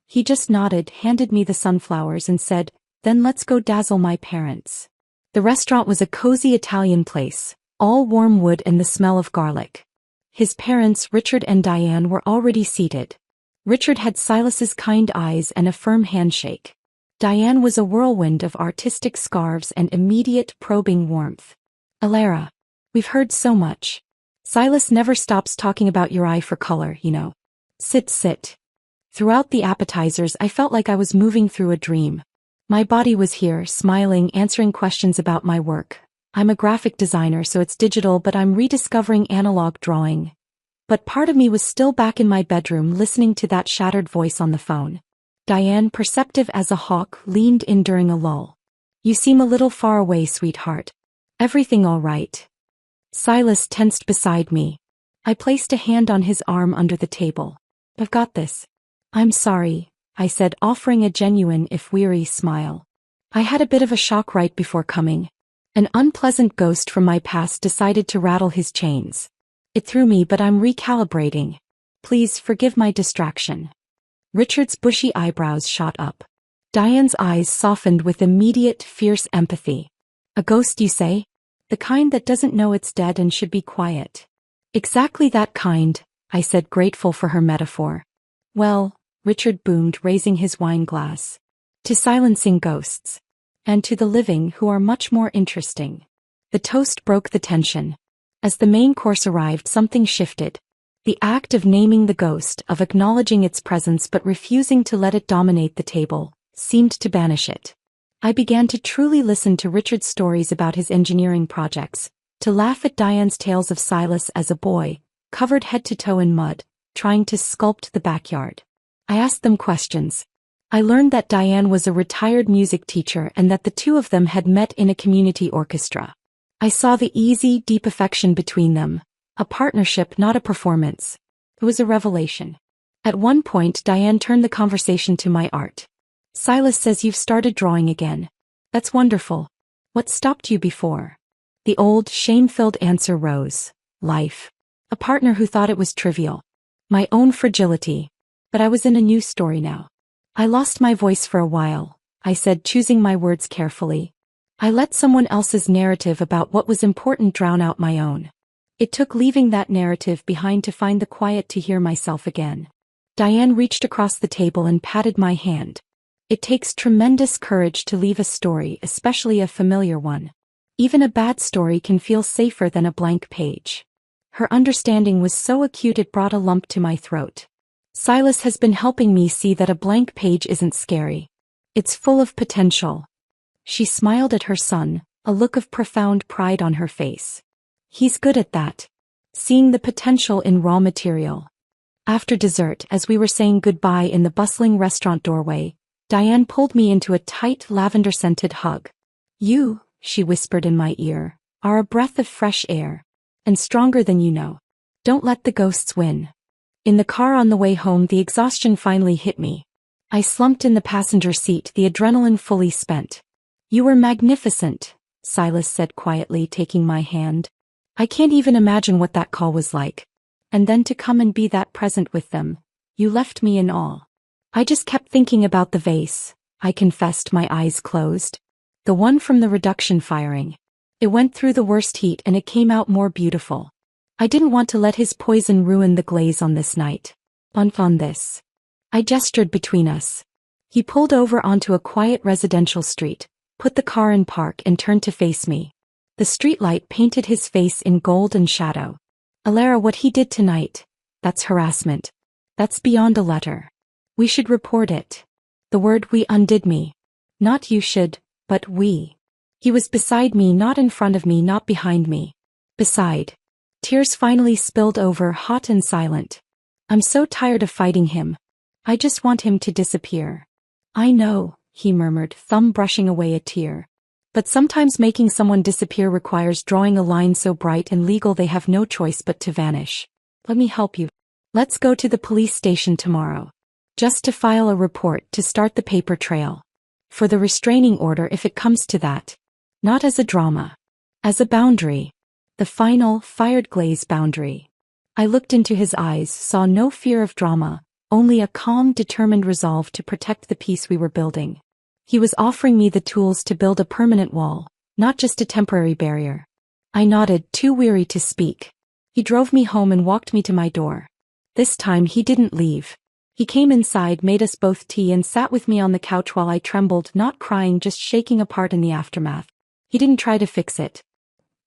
He just nodded, handed me the sunflowers, and said, then let's go dazzle my parents. The restaurant was a cozy Italian place, all warm wood and the smell of garlic. His parents, Richard and Diane, were already seated. Richard had Silas's kind eyes and a firm handshake. Diane was a whirlwind of artistic scarves and immediate, probing warmth. Alara, we've heard so much. Silas never stops talking about your eye for color, you know. Sit. Throughout the appetizers I felt like I was moving through a dream. My body was here, smiling, answering questions about my work. I'm a graphic designer, so it's digital, but I'm rediscovering analog drawing. But part of me was still back in my bedroom listening to that shattered voice on the phone. Diane, perceptive as a hawk, leaned in during a lull. You seem a little far away, sweetheart. Everything all right? Silas tensed beside me. I placed a hand on his arm under the table. I've got this. I'm sorry, I said, offering a genuine if weary smile. I had a bit of a shock right before coming. An unpleasant ghost from my past decided to rattle his chains. It threw me, but I'm recalibrating. Please forgive my distraction. Richard's bushy eyebrows shot up. Diane's eyes softened with immediate, fierce empathy. A ghost, you say? The kind that doesn't know it's dead and should be quiet. Exactly that kind, I said, grateful for her metaphor. Well, Richard boomed, raising his wine glass. To silencing ghosts. And to the living, who are much more interesting. The toast broke the tension. As the main course arrived, something shifted. The act of naming the ghost, of acknowledging its presence but refusing to let it dominate the table, seemed to banish it. I began to truly listen to Richard's stories about his engineering projects, to laugh at Diane's tales of Silas as a boy, covered head to toe in mud, trying to sculpt the backyard. I asked them questions. I learned that Diane was a retired music teacher and that the 2 of them had met in a community orchestra. I saw the easy, deep affection between them. A partnership, not a performance. It was a revelation. At one point, Diane turned the conversation to my art. Silas says you've started drawing again. That's wonderful. What stopped you before? The old, shame-filled answer rose. Life. A partner who thought it was trivial. My own fragility. But I was in a new story now. I lost my voice for a while, I said, choosing my words carefully. I let someone else's narrative about what was important drown out my own. It took leaving that narrative behind to find the quiet to hear myself again. Diane reached across the table and patted my hand. It takes tremendous courage to leave a story, especially a familiar one. Even a bad story can feel safer than a blank page. Her understanding was so acute it brought a lump to my throat. Silas has been helping me see that a blank page isn't scary. It's full of potential. She smiled at her son, a look of profound pride on her face. He's good at that. Seeing the potential in raw material. After dessert, as we were saying goodbye in the bustling restaurant doorway, Diane pulled me into a tight, lavender-scented hug. You, she whispered in my ear, are a breath of fresh air. And stronger than you know. Don't let the ghosts win. In the car on the way home, the exhaustion finally hit me. I slumped in the passenger seat, the adrenaline fully spent. You were magnificent, Silas said quietly, taking my hand. I can't even imagine what that call was like. And then to come and be that present with them. You left me in awe. I just kept thinking about the vase, I confessed, my eyes closed. The one from the reduction firing. It went through the worst heat and it came out more beautiful. I didn't want to let his poison ruin the glaze on this night. On this. I gestured between us. He pulled over onto a quiet residential street, put the car in park and turned to face me. The streetlight painted his face in gold and shadow. Alara, what he did tonight, that's harassment. That's beyond a letter. We should report it. The word we undid me. Not you should, but we. He was beside me, not in front of me, not behind me. Beside. Tears finally spilled over, hot and silent. I'm so tired of fighting him. I just want him to disappear. I know, he murmured, thumb brushing away a tear. But sometimes making someone disappear requires drawing a line so bright and legal they have no choice but to vanish. Let me help you. Let's go to the police station tomorrow. Just to file a report, to start the paper trail. For the restraining order if it comes to that. Not as a drama. As a boundary. The final, fired glaze boundary. I looked into his eyes, saw no fear of drama, only a calm, determined resolve to protect the peace we were building. He was offering me the tools to build a permanent wall, not just a temporary barrier. I nodded, too weary to speak. He drove me home and walked me to my door. This time he didn't leave. He came inside, made us both tea and sat with me on the couch while I trembled, not crying, just shaking apart in the aftermath. He didn't try to fix it.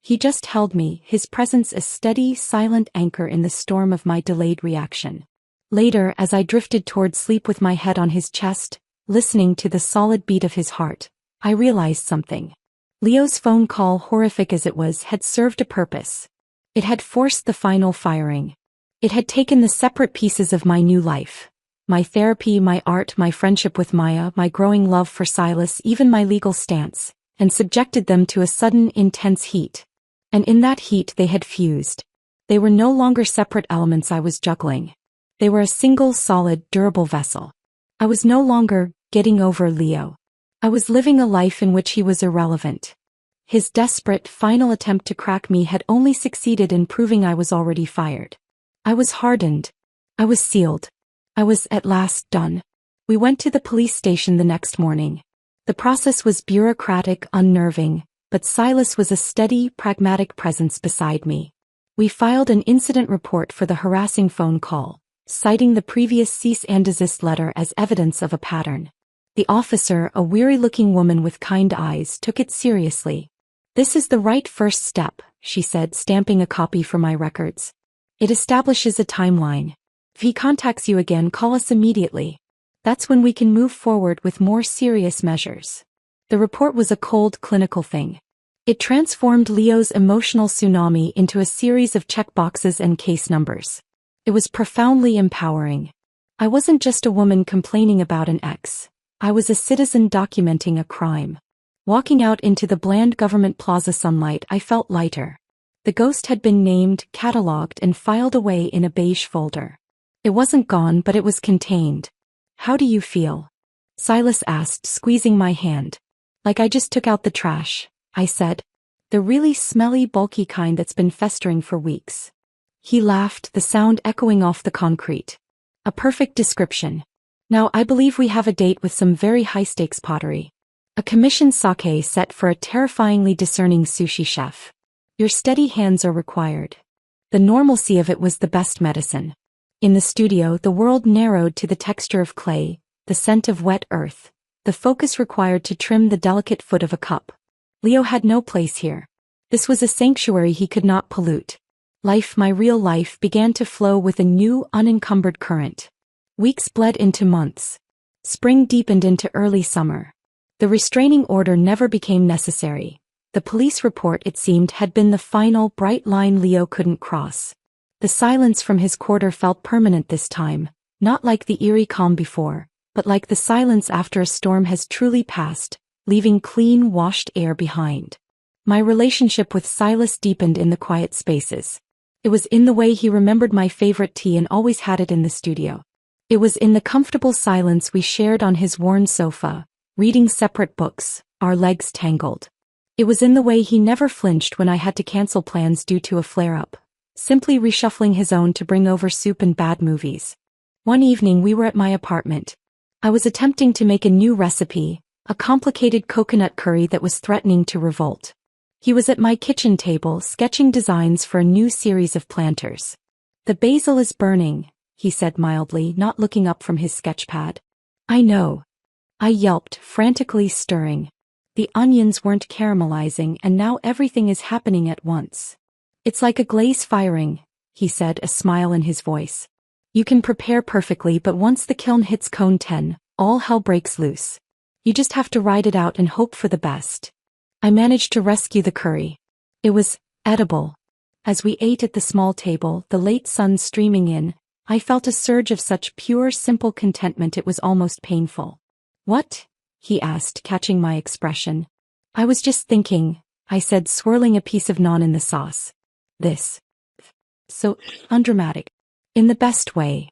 He just held me, his presence a steady, silent anchor in the storm of my delayed reaction. Later, as I drifted toward sleep with my head on his chest, listening to the solid beat of his heart, I realized something. Leo's phone call, horrific as it was, had served a purpose. It had forced the final firing. It had taken the separate pieces of my new life. My therapy, my art, my friendship with Maya, my growing love for Silas, even my legal stance, and subjected them to a sudden, intense heat. And in that heat they had fused. They were no longer separate elements I was juggling. They were a single, solid, durable vessel. I was no longer getting over Leo. I was living a life in which he was irrelevant. His desperate, final attempt to crack me had only succeeded in proving I was already fired. I was hardened. I was sealed. I was at last done. We went to the police station the next morning. The process was bureaucratic, unnerving, but Silas was a steady, pragmatic presence beside me. We filed an incident report for the harassing phone call, citing the previous cease and desist letter as evidence of a pattern. The officer, a weary-looking woman with kind eyes, took it seriously. "This is the right first step," she said, stamping a copy for my records. "It establishes a timeline. If he contacts you again, call us immediately. That's when we can move forward with more serious measures." The report was a cold, clinical thing. It transformed Leo's emotional tsunami into a series of checkboxes and case numbers. It was profoundly empowering. I wasn't just a woman complaining about an ex. I was a citizen documenting a crime. Walking out into the bland government plaza sunlight, I felt lighter. The ghost had been named, catalogued, and filed away in a beige folder. It wasn't gone, but it was contained. "How do you feel?" Silas asked, squeezing my hand. "Like I just took out the trash," I said. "The really smelly, bulky kind that's been festering for weeks." He laughed, the sound echoing off the concrete. "A perfect description. Now I believe we have a date with some very high-stakes pottery. A commissioned sake set for a terrifyingly discerning sushi chef. Your steady hands are required." The normalcy of it was the best medicine. In the studio, the world narrowed to the texture of clay, the scent of wet earth, the focus required to trim the delicate foot of a cup. Leo had no place here. This was a sanctuary he could not pollute. Life, my real life, began to flow with a new, unencumbered current. Weeks bled into months. Spring deepened into early summer. The restraining order never became necessary. The police report, it seemed, had been the final, bright line Leo couldn't cross. The silence from his quarter felt permanent this time, not like the eerie calm before, but like the silence after a storm has truly passed, leaving clean, washed air behind. My relationship with Silas deepened in the quiet spaces. It was in the way he remembered my favorite tea and always had it in the studio. It was in the comfortable silence we shared on his worn sofa, reading separate books, our legs tangled. It was in the way he never flinched when I had to cancel plans due to a flare-up, simply reshuffling his own to bring over soup and bad movies. One evening we were at my apartment. I was attempting to make a new recipe, a complicated coconut curry that was threatening to revolt. He was at my kitchen table sketching designs for a new series of planters. "The basil is burning," he said mildly, not looking up from his sketchpad. "I know," I yelped, frantically stirring. The onions weren't caramelizing and now everything is happening at once. "It's like a glaze firing," he said, a smile in his voice. "You can prepare perfectly, but once the kiln hits cone 10, all hell breaks loose. You just have to ride it out and hope for the best." I managed to rescue the curry. It was edible. As we ate at the small table, the late sun streaming in, I felt a surge of such pure, simple contentment it was almost painful. "What?" he asked, catching my expression. "I was just thinking," I said, swirling a piece of naan in the sauce. "This. So undramatic. In the best way.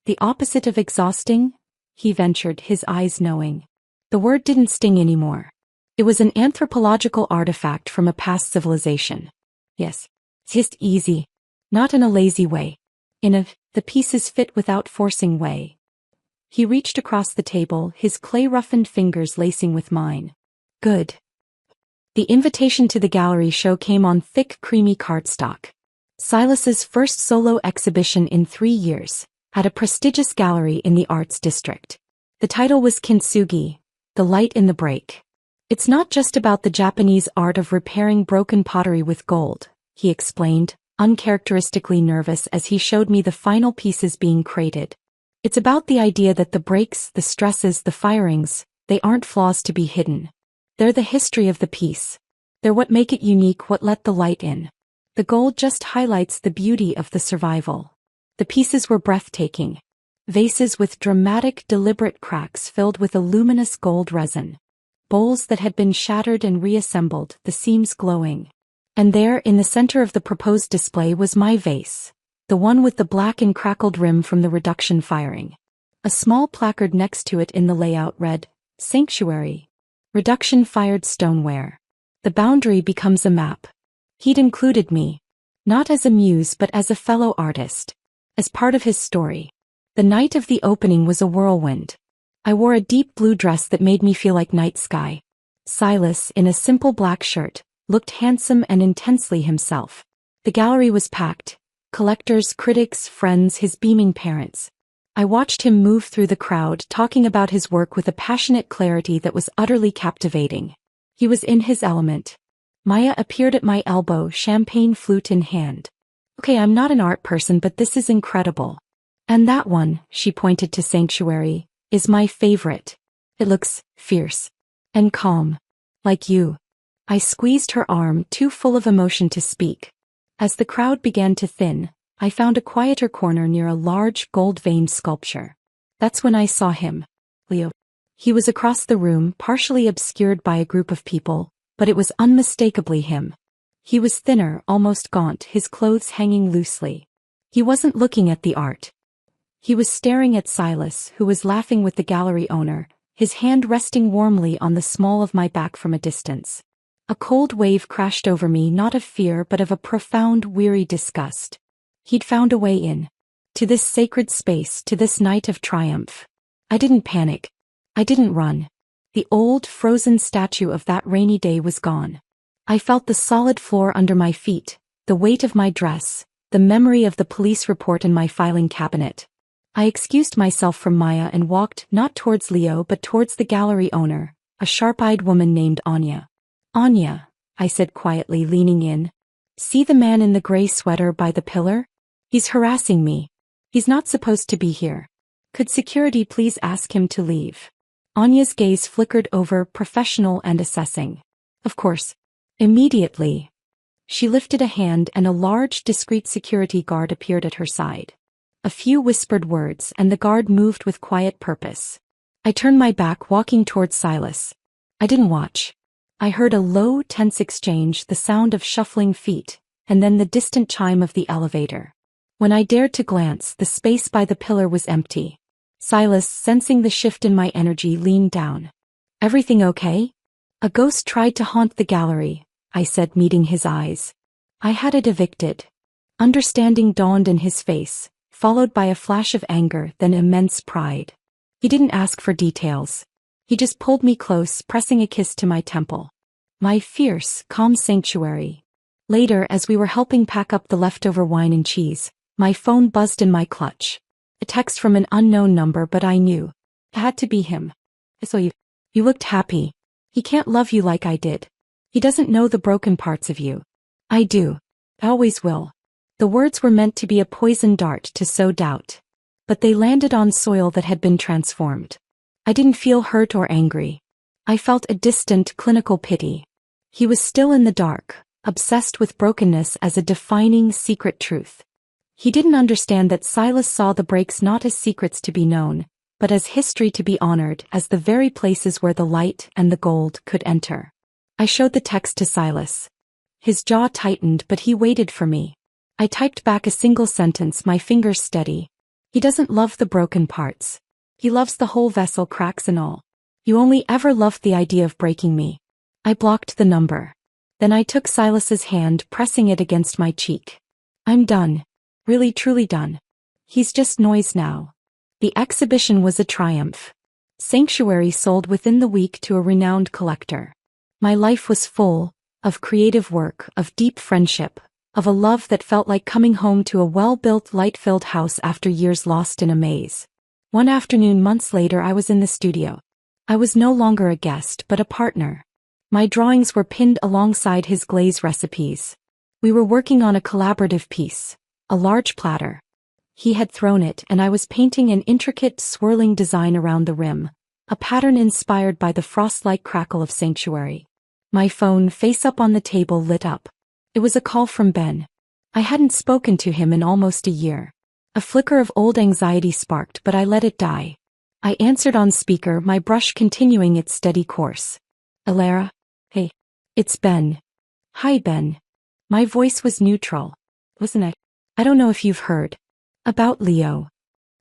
The opposite of exhausting?" he ventured, his eyes knowing. The word didn't sting anymore. It was an anthropological artifact from a past civilization. "Yes. Just easy. Not in a lazy way. In a, the pieces fit without forcing way." He reached across the table, his clay-roughened fingers lacing with mine. "Good." The invitation to the gallery show came on thick, creamy cardstock. Silas's first solo exhibition in 3 years, at a prestigious gallery in the Arts District. The title was Kintsugi, The Light in the Break. "It's not just about the Japanese art of repairing broken pottery with gold," he explained, uncharacteristically nervous as he showed me the final pieces being created. "It's about the idea that the breaks, the stresses, the firings, they aren't flaws to be hidden. They're the history of the piece. They're what make it unique, what let the light in. The gold just highlights the beauty of the survival." The pieces were breathtaking. Vases with dramatic, deliberate cracks filled with a luminous gold resin. Bowls that had been shattered and reassembled, the seams glowing. And there, in the center of the proposed display, was my vase. The one with the black and crackled rim from the reduction firing. A small placard next to it in the layout read, "Sanctuary. Reduction-fired stoneware." The boundary becomes a map. He'd included me. Not as a muse but as a fellow artist. As part of his story. The night of the opening was a whirlwind. I wore a deep blue dress that made me feel like night sky. Silas, in a simple black shirt, looked handsome and intensely himself. The gallery was packed. Collectors, critics, friends, his beaming parents. I watched him move through the crowd, talking about his work with a passionate clarity that was utterly captivating. He was in his element. Maya appeared at my elbow, champagne flute in hand. "Okay, I'm not an art person, but this is incredible. And that one," she pointed to Sanctuary, "is my favorite. It looks fierce. And calm. Like you." I squeezed her arm, too full of emotion to speak. As the crowd began to thin, I found a quieter corner near a large, gold-veined sculpture. That's when I saw him. Leo. He was across the room, partially obscured by a group of people, but it was unmistakably him. He was thinner, almost gaunt, his clothes hanging loosely. He wasn't looking at the art. He was staring at Silas, who was laughing with the gallery owner, his hand resting warmly on the small of my back from a distance. A cold wave crashed over me, not of fear but of a profound, weary disgust. He'd found a way in. To this sacred space, to this night of triumph. I didn't panic. I didn't run. The old, frozen statue of that rainy day was gone. I felt the solid floor under my feet, the weight of my dress, the memory of the police report in my filing cabinet. I excused myself from Maya and walked not towards Leo but towards the gallery owner, a sharp-eyed woman named Anya. "Anya," I said quietly, leaning in. "See the man in the gray sweater by the pillar? He's harassing me. He's not supposed to be here. Could security please ask him to leave?" Anya's gaze flickered over, professional and assessing. "Of course. Immediately." She lifted a hand and a large, discreet security guard appeared at her side. A few whispered words and the guard moved with quiet purpose. I turned my back, walking towards Silas. I didn't watch. I heard a low, tense exchange, the sound of shuffling feet, and then the distant chime of the elevator. When I dared to glance, the space by the pillar was empty. Silas, sensing the shift in my energy, leaned down. "Everything okay?" "A ghost tried to haunt the gallery," I said, meeting his eyes. "I had it evicted." Understanding dawned in his face, followed by a flash of anger, then immense pride. He didn't ask for details. He just pulled me close, pressing a kiss to my temple. My fierce, calm sanctuary. Later, as we were helping pack up the leftover wine and cheese, my phone buzzed in my clutch. A text from an unknown number, but I knew. It had to be him. So you looked happy. He can't love you like I did. He doesn't know the broken parts of you. I do. I always will. The words were meant to be a poison dart to sow doubt. But they landed on soil that had been transformed. I didn't feel hurt or angry. I felt a distant, clinical pity. He was still in the dark, obsessed with brokenness as a defining, secret truth. He didn't understand that Silas saw the breaks not as secrets to be known, but as history to be honored, as the very places where the light and the gold could enter. I showed the text to Silas. His jaw tightened, but he waited for me. I typed back a single sentence, my fingers steady. He doesn't love the broken parts. He loves the whole vessel, cracks and all. You only ever loved the idea of breaking me. I blocked the number. Then I took Silas's hand, pressing it against my cheek. I'm done. Really truly done. He's just noise now. The exhibition was a triumph. Sanctuary sold within the week to a renowned collector. My life was full of creative work, of deep friendship, of a love that felt like coming home to a well-built, light-filled house after years lost in a maze. One afternoon months later, I was in the studio. I was no longer a guest, but a partner. My drawings were pinned alongside his glaze recipes. We were working on a collaborative piece, a large platter. He had thrown it, and I was painting an intricate, swirling design around the rim, a pattern inspired by the frost-like crackle of Sanctuary. My phone, face up on the table, lit up. It was a call from Ben. I hadn't spoken to him in almost a year. A flicker of old anxiety sparked, but I let it die. I answered on speaker, my brush continuing its steady course. Alara? Hey. It's Ben. Hi, Ben. My voice was neutral. Wasn't it? I don't know if you've heard. About Leo.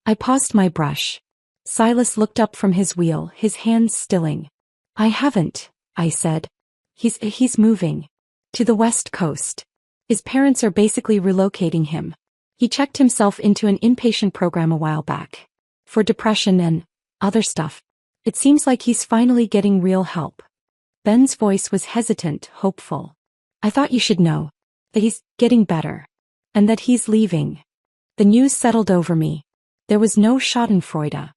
I paused my brush. Silas looked up from his wheel, his hands stilling. I haven't, I said. He's moving. To the West Coast. His parents are basically relocating him. He checked himself into an inpatient program a while back. For depression and other stuff. It seems like he's finally getting real help. Ben's voice was hesitant, hopeful. I thought you should know. That he's getting better. And that he's leaving. The news settled over me. There was no schadenfreude.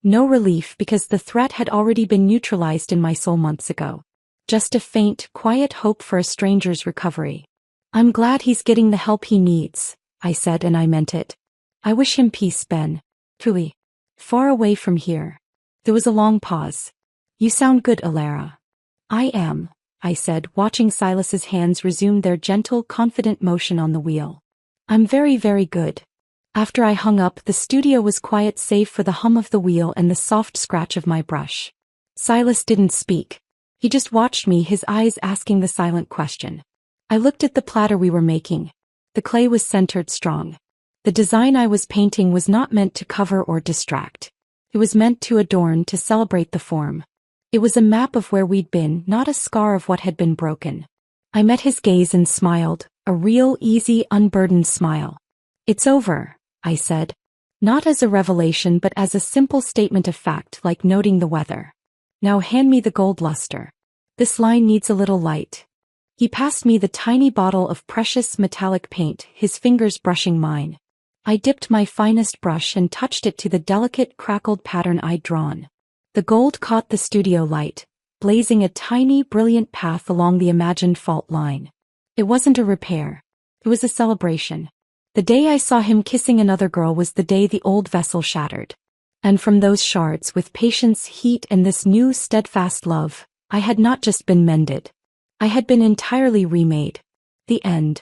No relief, because the threat had already been neutralized in my soul months ago. Just a faint, quiet hope for a stranger's recovery. I'm glad he's getting the help he needs, I said, and I meant it. I wish him peace, Ben. Truly. Far away from here. There was a long pause. You sound good, Alara. I am, I said, watching Silas's hands resume their gentle, confident motion on the wheel. I'm very, very good. After I hung up, the studio was quiet save for the hum of the wheel and the soft scratch of my brush. Silas didn't speak. He just watched me, his eyes asking the silent question. I looked at the platter we were making. The clay was centered strong. The design I was painting was not meant to cover or distract. It was meant to adorn, to celebrate the form. It was a map of where we'd been, not a scar of what had been broken. I met his gaze and smiled, a real, easy, unburdened smile. It's over, I said. Not as a revelation, but as a simple statement of fact, like noting the weather. Now hand me the gold luster. This line needs a little light. He passed me the tiny bottle of precious metallic paint, his fingers brushing mine. I dipped my finest brush and touched it to the delicate, crackled pattern I'd drawn. The gold caught the studio light, blazing a tiny, brilliant path along the imagined fault line. It wasn't a repair. It was a celebration. The day I saw him kissing another girl was the day the old vessel shattered. And from those shards, with patience, heat, and this new, steadfast love, I had not just been mended. I had been entirely remade. The end.